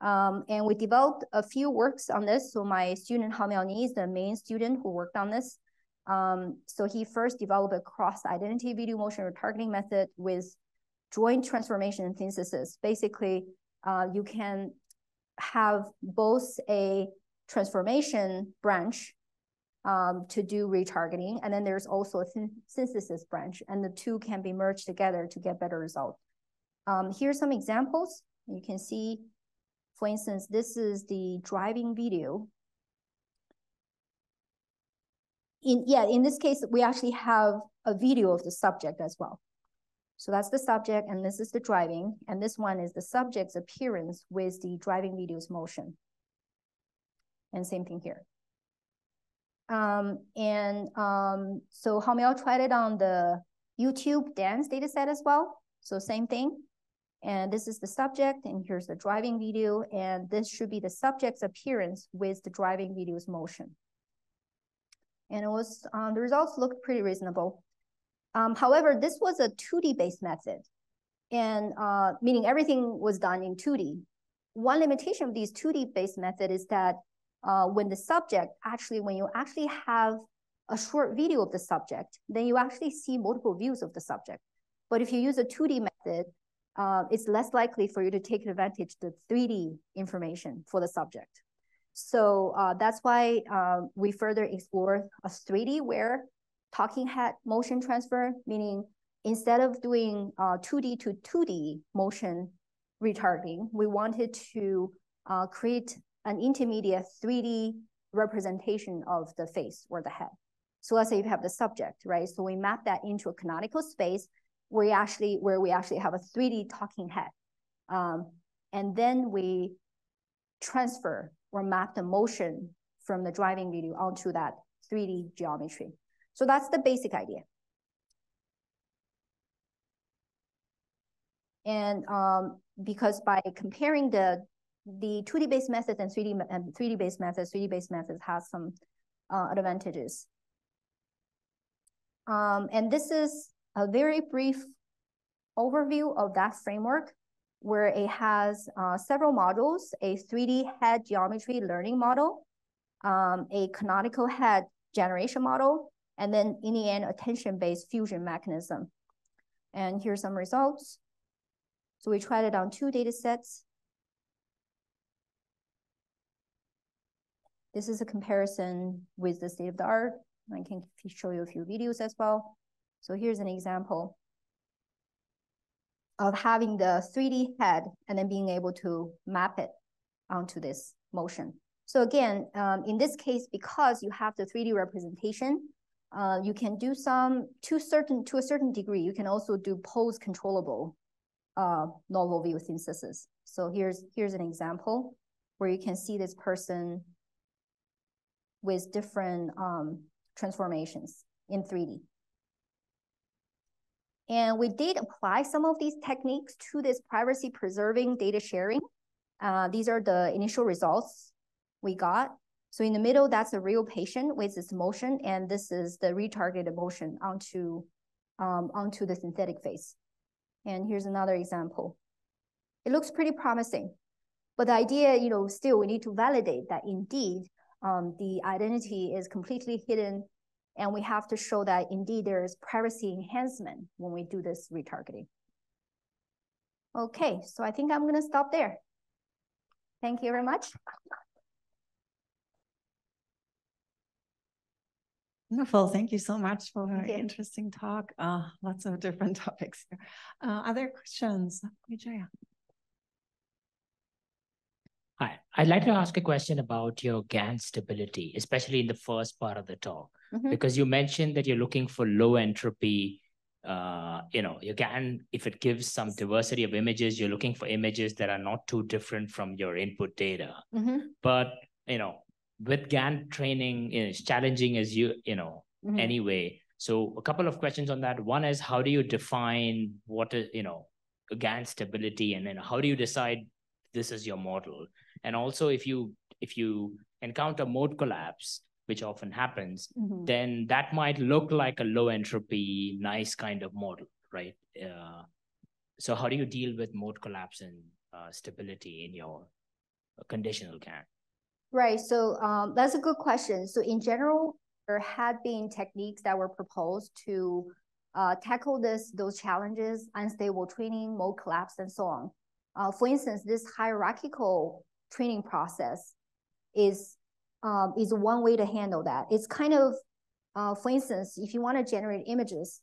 And we developed a few works on this. So my student Huang is the main student who worked on this. So he first developed a cross-identity video motion retargeting method with joint transformation and synthesis. Basically, you can have both a transformation branch to do retargeting, and then there's also a synthesis branch, and the two can be merged together to get better results. Here's some examples. You can see, for instance, this is the driving video. In this case, we actually have a video of the subject as well. So that's the subject, and this is the driving, and this one is the subject's appearance with the driving video's motion. And same thing here. So Haomao tried it on the YouTube dance data set as well. So same thing. And this is the subject, and here's the driving video, and this should be the subject's appearance with the driving video's motion. And it was, the results looked pretty reasonable. However, this was a 2D based method, and meaning everything was done in 2D. One limitation of these 2D based method is that when you actually have a short video of the subject, then you actually see multiple views of the subject. But if you use a 2D method, it's less likely for you to take advantage of the 3D information for the subject. So that's why we further explore a 3D where talking head motion transfer, meaning instead of doing 2D to 2D motion retargeting, we wanted to create an intermediate 3D representation of the face or the head. So let's say you have the subject, right? So we map that into a canonical space where we actually have a 3D talking head. And then we transfer or map the motion from the driving video onto that 3D geometry. So that's the basic idea. And because by comparing the 2D based methods and 3D based methods, 3D based methods has some advantages. And this is a very brief overview of that framework, where it has several modules: a 3D head geometry learning model, a canonical head generation model, and then in the end, attention-based fusion mechanism. And here's some results. So we tried it on 2 data sets. This is a comparison with the state of the art. I can show you a few videos as well. So here's an example of having the 3D head and then being able to map it onto this motion. So again, in this case, because you have the 3D representation, you can do some, to a certain degree, you can also do pose controllable novel view synthesis. So here's an example where you can see this person with different transformations in 3D. And we did apply some of these techniques to this privacy preserving data sharing. These are the initial results we got. So in the middle, that's a real patient with this motion, and this is the retargeted motion onto the synthetic face. And here's another example. It looks pretty promising, but the idea, still we need to validate that indeed the identity is completely hidden, and we have to show that indeed there is privacy enhancement when we do this retargeting. Okay, so I think I'm gonna stop there. Thank you very much. Wonderful. Thank you so much for an interesting talk. Lots of different topics here. Other questions? Vijaya. Hi, I'd like to ask a question about your GAN stability, especially in the first part of the talk, because you mentioned that you're looking for low entropy. Your GAN, if it gives some diversity of images, you're looking for images that are not too different from your input data. But, with GAN training, it's challenging as anyway. So a couple of questions on that. One is, how do you define what is, GAN stability, and then how do you decide this is your model? And also, if you encounter mode collapse, which often happens, then that might look like a low entropy, nice kind of model, right? So how do you deal with mode collapse and stability in your conditional GAN? Right, so that's a good question. So in general, there had been techniques that were proposed to tackle those challenges: unstable training, mode collapse, and so on. For instance, this hierarchical training process is one way to handle that. It's kind of, for instance, if you want to generate images,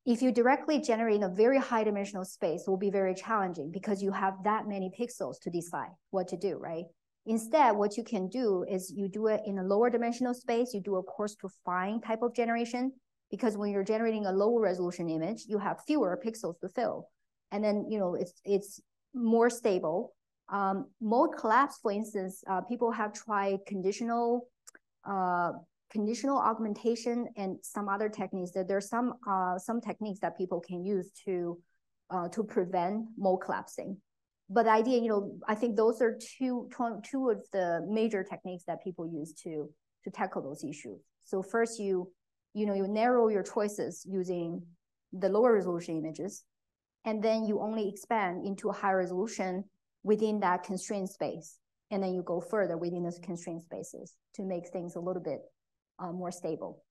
if you directly generate in a very high dimensional space, it will be very challenging because you have that many pixels to decide what to do, right? Instead, what you can do is you do it in a lower dimensional space. You do a coarse to fine type of generation, because when you're generating a lower resolution image, you have fewer pixels to fill. And then, it's more stable. Mode collapse, for instance, people have tried conditional augmentation and some other techniques. That there's some techniques that people can use to prevent mode collapsing. But the idea, I think those are two of the major techniques that people use to tackle those issues. So first, you narrow your choices using the lower resolution images, and then you only expand into a higher resolution within that constrained space. And then you go further within those constrained spaces to make things a little bit more stable.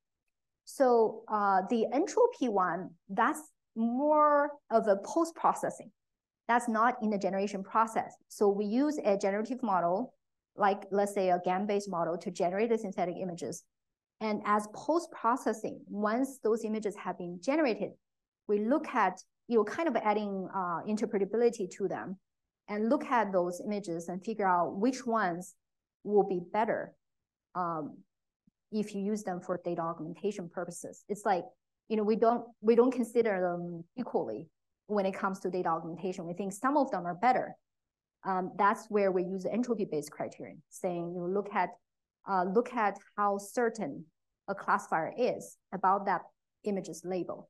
So the entropy one, that's more of a post-processing. That's not in the generation process. So we use a generative model, like let's say a GAN-based model, to generate the synthetic images. And as post-processing, once those images have been generated, we look at, kind of adding interpretability to them and look at those images and figure out which ones will be better if you use them for data augmentation purposes. It's like, we don't consider them equally when it comes to data augmentation. We think some of them are better. That's where we use the entropy-based criterion, saying look at how certain a classifier is about that image's label.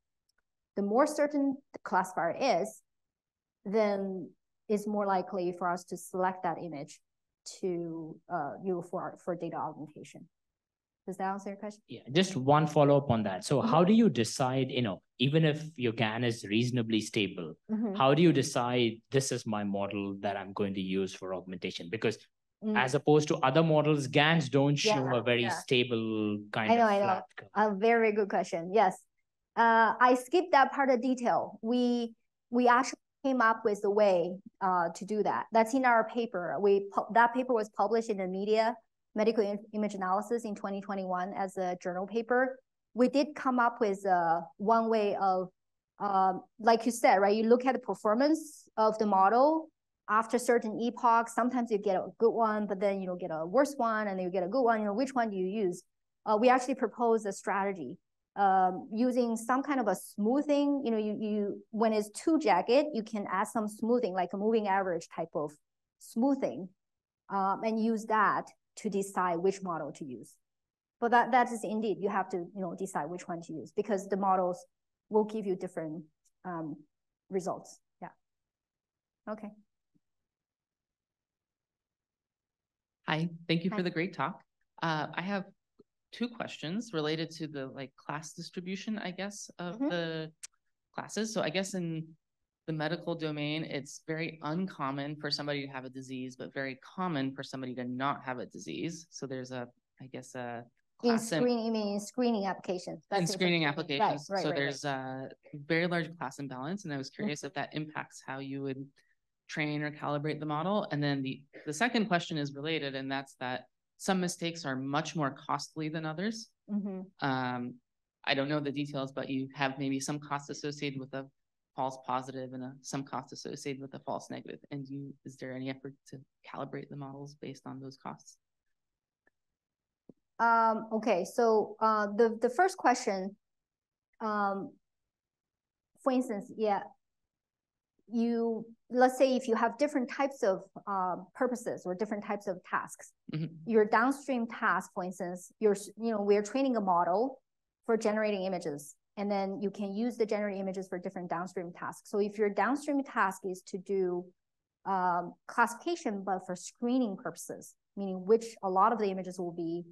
The more certain the classifier is, then it's more likely for us to select that image to for data augmentation. Does that answer your question? Yeah, just one follow-up on that. So how do you decide, even if your GAN is reasonably stable, how do you decide this is my model that I'm going to use for augmentation? Because as opposed to other models, GANs don't show a very stable kind of flat curve. A very good question. Yes. I skipped that part of detail. We actually came up with a way to do that. That's in our paper. That paper was published in the media, Medical Image Analysis, in 2021 as a journal paper. We did come up with one way of, like you said, right? You look at the performance of the model after certain epochs. Sometimes you get a good one, but then you get a worse one, and then you get a good one. Which one do you use? We actually proposed a strategy using some kind of a smoothing. You when it's too jagged, you can add some smoothing, like a moving average type of smoothing, and use that to decide which model to use. But that is indeed, you have to decide which one to use, because the models will give you different results. Yeah. Okay. Hi, thank you for the great talk. I have two questions related to the class distribution, I guess, of the classes. So I guess in the medical domain, it's very uncommon for somebody to have a disease, but very common for somebody to not have a disease. So there's a class you mean screening applications? In screening applications. Right, so there's a very large class imbalance, and I was curious if that impacts how you would train or calibrate the model. And then the second question is related, and that's that some mistakes are much more costly than others. I don't know the details, but you have maybe some costs associated with a false positive and some costs associated with a false negative. And is there any effort to calibrate the models based on those costs? Okay, so the first question, for instance, let's say if you have different types of purposes or different types of tasks, your downstream task, for instance, we're training a model for generating images, and then you can use the generated images for different downstream tasks. So if your downstream task is to do classification, but for screening purposes, meaning a lot of the images will be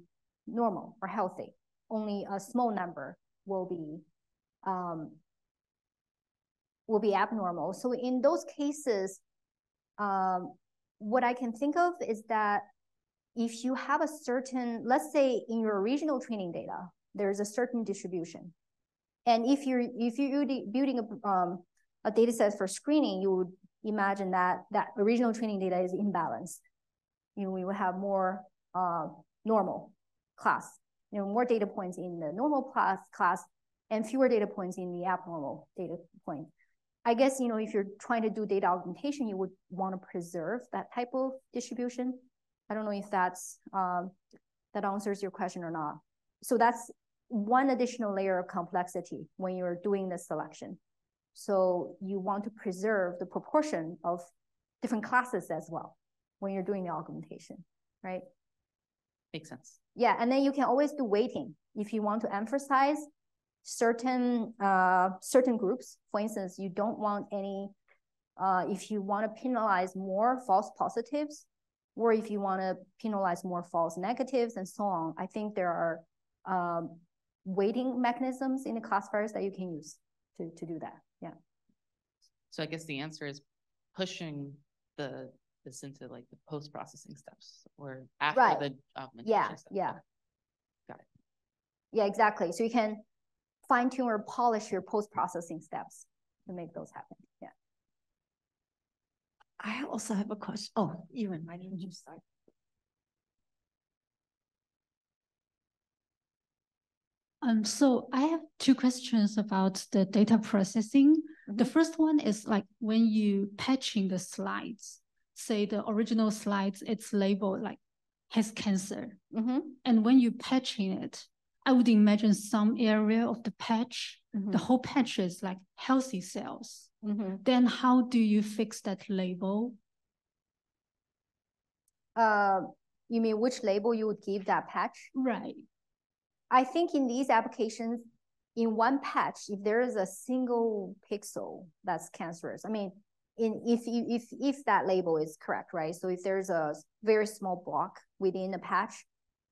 normal or healthy, only a small number will be abnormal. So in those cases, what I can think of is that if you have a certain, let's say in your original training data, there's a certain distribution. And if you're building a data set for screening, you would imagine that original training data is imbalanced. We will have more normal class, more data points in the normal class and fewer data points in the abnormal data point. I guess, if you're trying to do data augmentation, you would want to preserve that type of distribution. I don't know if that answers your question or not. So that's one additional layer of complexity when you're doing the selection. So you want to preserve the proportion of different classes as well when you're doing the augmentation, right? Makes sense. Yeah, and then you can always do weighting. If you want to emphasize certain groups, for instance, you don't want any, if you want to penalize more false positives, or if you want to penalize more false negatives and so on, I think there are weighting mechanisms in the classifiers that you can use to do that. Yeah. So I guess the answer is pushing this into the post-processing steps or after the augmentation steps. Yeah. Got it. Yeah, exactly. So you can fine-tune or polish your post-processing steps to make those happen. Yeah. I also have a question. Oh, Ewan, why didn't you start? So I have two questions about the data processing. The first one is like when you patching the slides, say the original slides, it's labeled like has cancer. And when you patching it, I would imagine some area of the patch, the whole patch is like healthy cells. Then how do you fix that label? You mean which label you would give that patch? Right. I think in these applications, in one patch, if there is a single pixel that's cancerous, I mean, if that label is correct, right? So if there's a very small block within a patch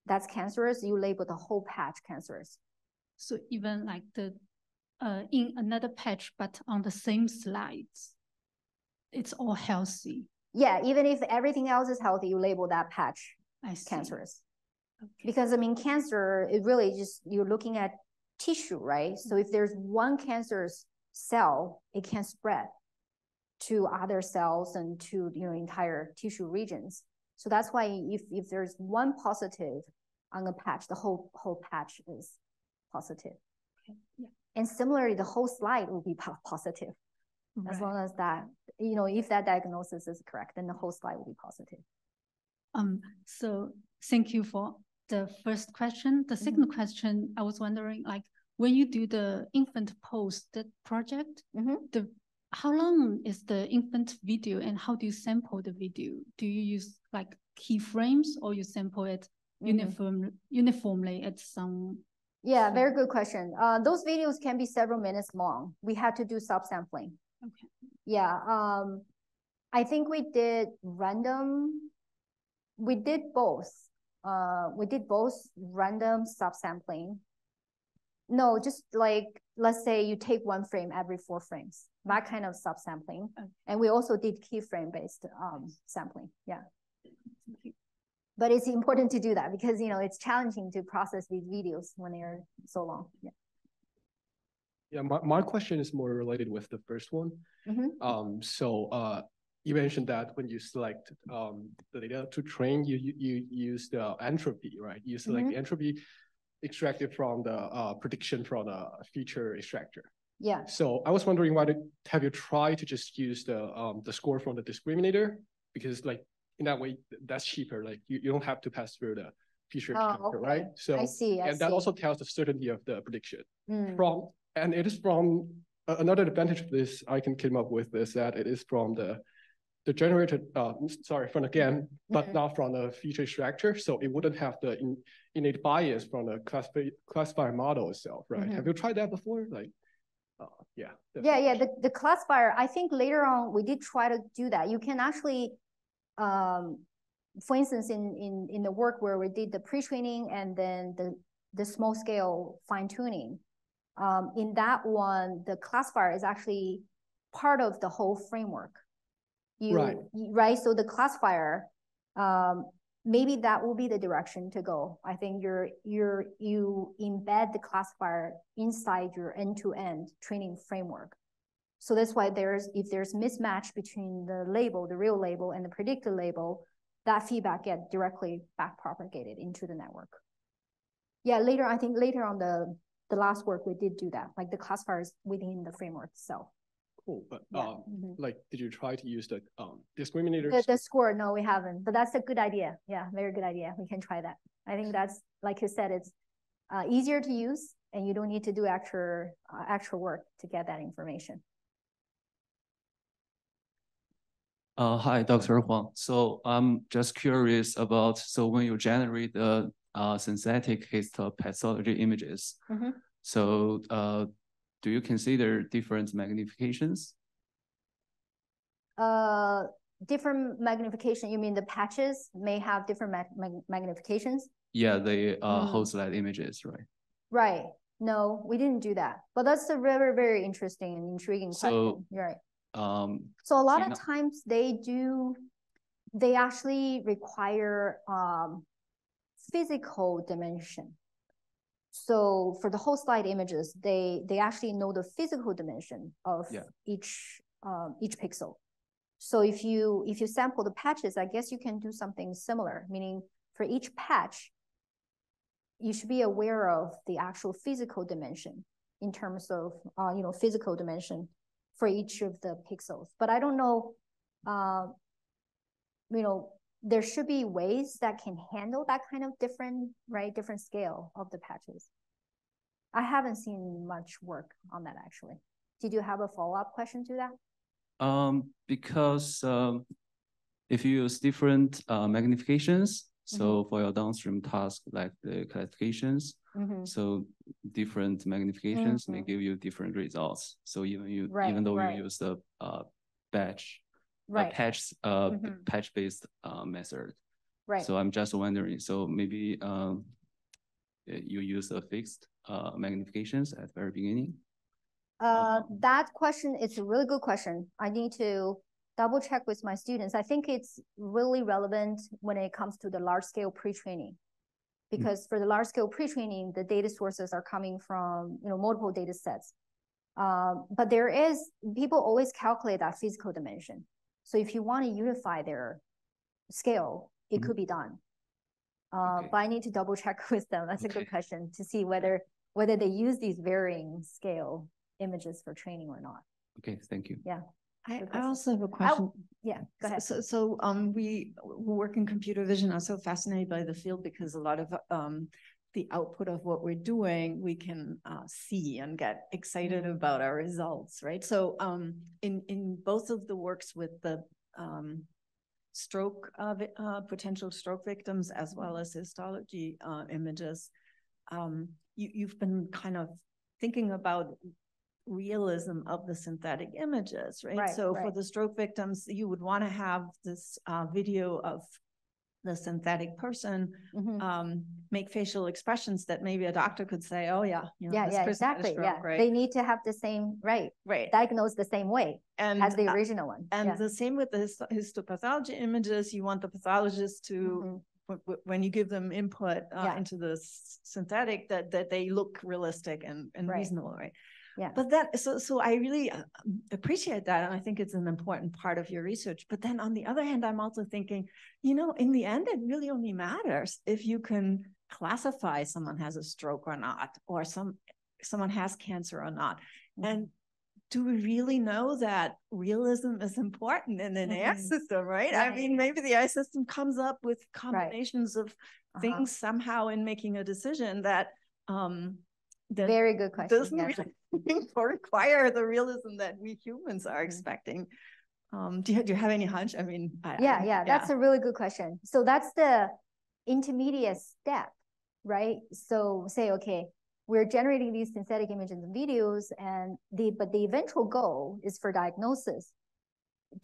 that's cancerous, you label the whole patch cancerous. So even like the in another patch, but on the same slides, it's all healthy. Yeah, even if everything else is healthy, you label that patch cancerous. Okay. Because I mean, cancer, it really just, you're looking at tissue, right? So if there's one cancerous cell, it can spread to other cells and to, you know, entire tissue regions. So that's why if there's one positive on a patch, the whole patch is positive. Okay. Yeah. And similarly, the whole slide will be positive. Right. As long as that, you know, if that diagnosis is correct, then the whole slide will be positive. So thank you for the first question. The second question, I was wondering, like, when you do the infant post project, how long is the infant video and how do you sample the video? Do you use like keyframes or you sample it uniformly at some? Yeah, very good question. Those videos can be several minutes long. We had to do subsampling. Okay. Yeah, I think we did random. We did both. We did both random subsampling. No, just like, let's say you take one frame every 4 frames, that kind of subsampling. Okay. And we also did keyframe based sampling. Yeah. But it's important to do that because, you know, it's challenging to process these videos when they're so long. Yeah. Yeah, my question is more related with the first one. You mentioned that when you select the data to train, you use the entropy, right? You select the entropy extracted from the prediction from the feature extractor. Yeah. So I was wondering, have you tried to just use the score from the discriminator? Because like in that way, that's cheaper. Like you don't have to pass through the feature extractor, right? So I see. That also tells the certainty of the prediction. And it is from another advantage of this I can come up with is that it is from the generated, from the GAN, but not from the feature extractor. So it wouldn't have the innate bias from the classifier model itself, right? Have you tried that before? Like, yeah. The classifier, I think later on we did try to do that. You can actually, for instance, in the work where we did the pre-training and then the small scale fine tuning, in that one, the classifier is actually part of the whole framework. Right. So the classifier, maybe that will be the direction to go. I think you embed the classifier inside your end-to-end training framework. So that's why if there's mismatch between the label, the real label, and the predicted label, that feedback gets directly back propagated into the network. Yeah, I think later on the last work we did do that, like the classifiers within the framework itself. Cool, but like, did you try to use the discriminator? The score? No, we haven't. But that's a good idea. Yeah, very good idea. We can try that. I think that's, like you said, it's easier to use, and you don't need to do actual work to get that information. Hi, Dr. Huang. So I'm just curious about, so when you generate the synthetic histopathology images, so do you consider different magnifications? Different magnification, you mean the patches may have different magnifications? Yeah, the whole slide images, right? Right. No, we didn't do that. But that's a very, very interesting and intriguing question. You're right. So a lot of times they actually require physical dimension. So for the whole slide images, they actually know the physical dimension of each pixel. So if you sample the patches, I guess you can do something similar, meaning for each patch, you should be aware of the actual physical dimension in terms of physical dimension for each of the pixels. But I don't know, there should be ways that can handle that kind of different scale of the patches. I haven't seen much work on that actually. Did you have a follow-up question to that? Because if you use different magnifications, so for your downstream task, like the classifications, so different magnifications may give you different results. So even though you use the patch-based method. Right. So I'm just wondering, so maybe you use the fixed magnifications at the very beginning? That question is a really good question. I need to double check with my students. I think it's really relevant when it comes to the large scale pre-training, because for the large scale pre-training, the data sources are coming from multiple data sets. But people always calculate that physical dimension. So if you want to unify their scale, it could be done. But I need to double check with them. That's a good question to see whether they use these varying scale images for training or not. Okay, thank you. Yeah. I also have a question. Yeah, go ahead. So we who work in computer vision are so fascinated by the field because a lot of the output of what we're doing, we can see and get excited about our results, right? So in both of the works with the potential stroke victims as well as histology images, you've been kind of thinking about realism of the synthetic images, right? So for the stroke victims, you would want to have this video of the synthetic person make facial expressions that maybe a doctor could say, oh yeah, this person had a stroke, right? They need to have the same, diagnosed the same way as the original one. And the same with the histopathology images. You want the pathologist to, when you give them input into the synthetic, that they look realistic and reasonable, right? Yeah. But so I really appreciate that. And I think it's an important part of your research. But then on the other hand, I'm also thinking, in the end, it really only matters if you can classify someone has a stroke or not, or someone has cancer or not. And do we really know that realism is important in an AI system, right? I mean, maybe the AI system comes up with combinations of things somehow in making a decision that very good question. Doesn't really require the realism that we humans are expecting. Do you have any hunch? I mean, that's a really good question. So that's the intermediate step, right? So say, okay, we're generating these synthetic images and videos, but the eventual goal is for diagnosis.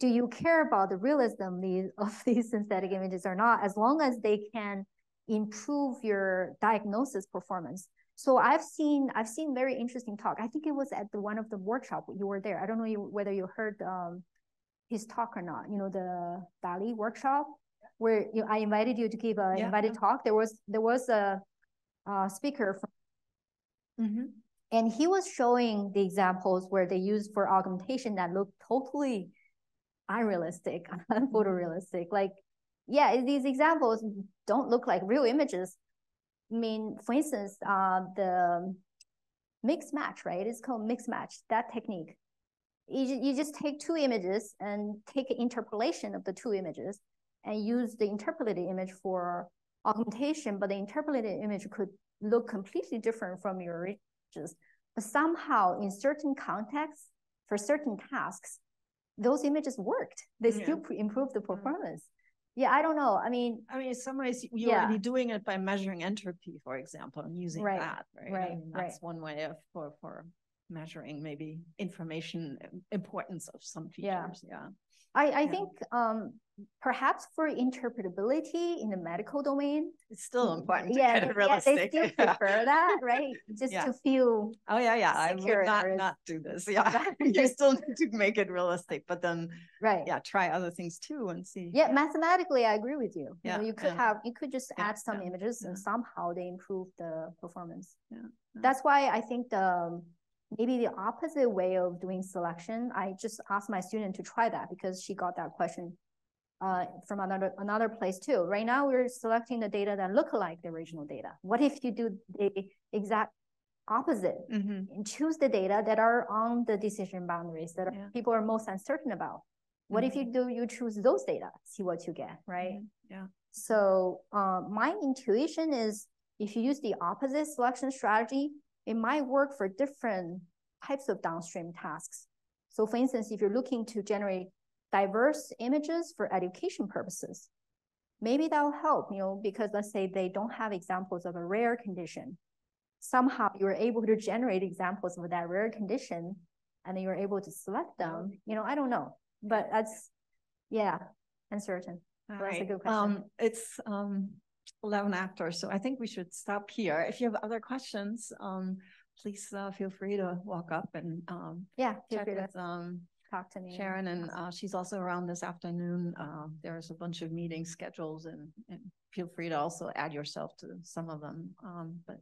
Do you care about the realism of these synthetic images or not, as long as they can improve your diagnosis performance? So I've seen very interesting talk. I think it was at one of the workshop you were there. I don't know whether you heard his talk or not. The DALI workshop where I invited you to give an invited talk. There was a speaker from, and he was showing the examples where they used for augmentation that looked totally unrealistic, photorealistic. Like, these examples don't look like real images. I mean, for instance, the mix match, right? It's called mix match, that technique. You just take two images and take an interpolation of the two images and use the interpolated image for augmentation, but the interpolated image could look completely different from your images. But somehow, in certain contexts, for certain tasks, those images worked. They still improved the performance. Yeah, I don't know. I mean, in some ways, you're already doing it by measuring entropy, for example, and using that, right? That's one way of for measuring maybe information importance of some features. Yeah. I think perhaps for interpretability in the medical domain, it's still important to yeah, get it realistic. they still prefer that, right? Just to feel I would not do this. Yeah, you still need to make it realistic, but then try other things too and see. Yeah, mathematically, I agree with you. Yeah, you could just add some images and somehow they improve the performance. That's why I think maybe the opposite way of doing selection, I just asked my student to try that because she got that question from another place too. Right now, we're selecting the data that look like the original data. What if you do the exact opposite and choose the data that are on the decision boundaries that people are most uncertain about? What if you choose those data, see what you get, right? So my intuition is if you use the opposite selection strategy, it might work for different types of downstream tasks. So for instance, if you're looking to generate diverse images for education purposes, maybe that'll help, because let's say they don't have examples of a rare condition. Somehow you're able to generate examples of that rare condition and then you're able to select them. I don't know, but that's, uncertain. So that's a good question. It's 11 after, so I think we should stop here. If you have other questions, please feel free to walk up and feel free with, to talk to me. Sharon, and she's also around this afternoon. There's a bunch of meetings scheduled, and feel free to also add yourself to some of them. But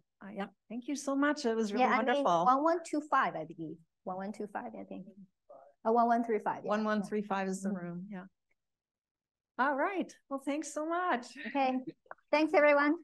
thank you so much. It was really wonderful. 1125, I believe. 1125, I think. 1135. 1135 is the room. Yeah. All right. Well, thanks so much. Okay. Thanks, everyone.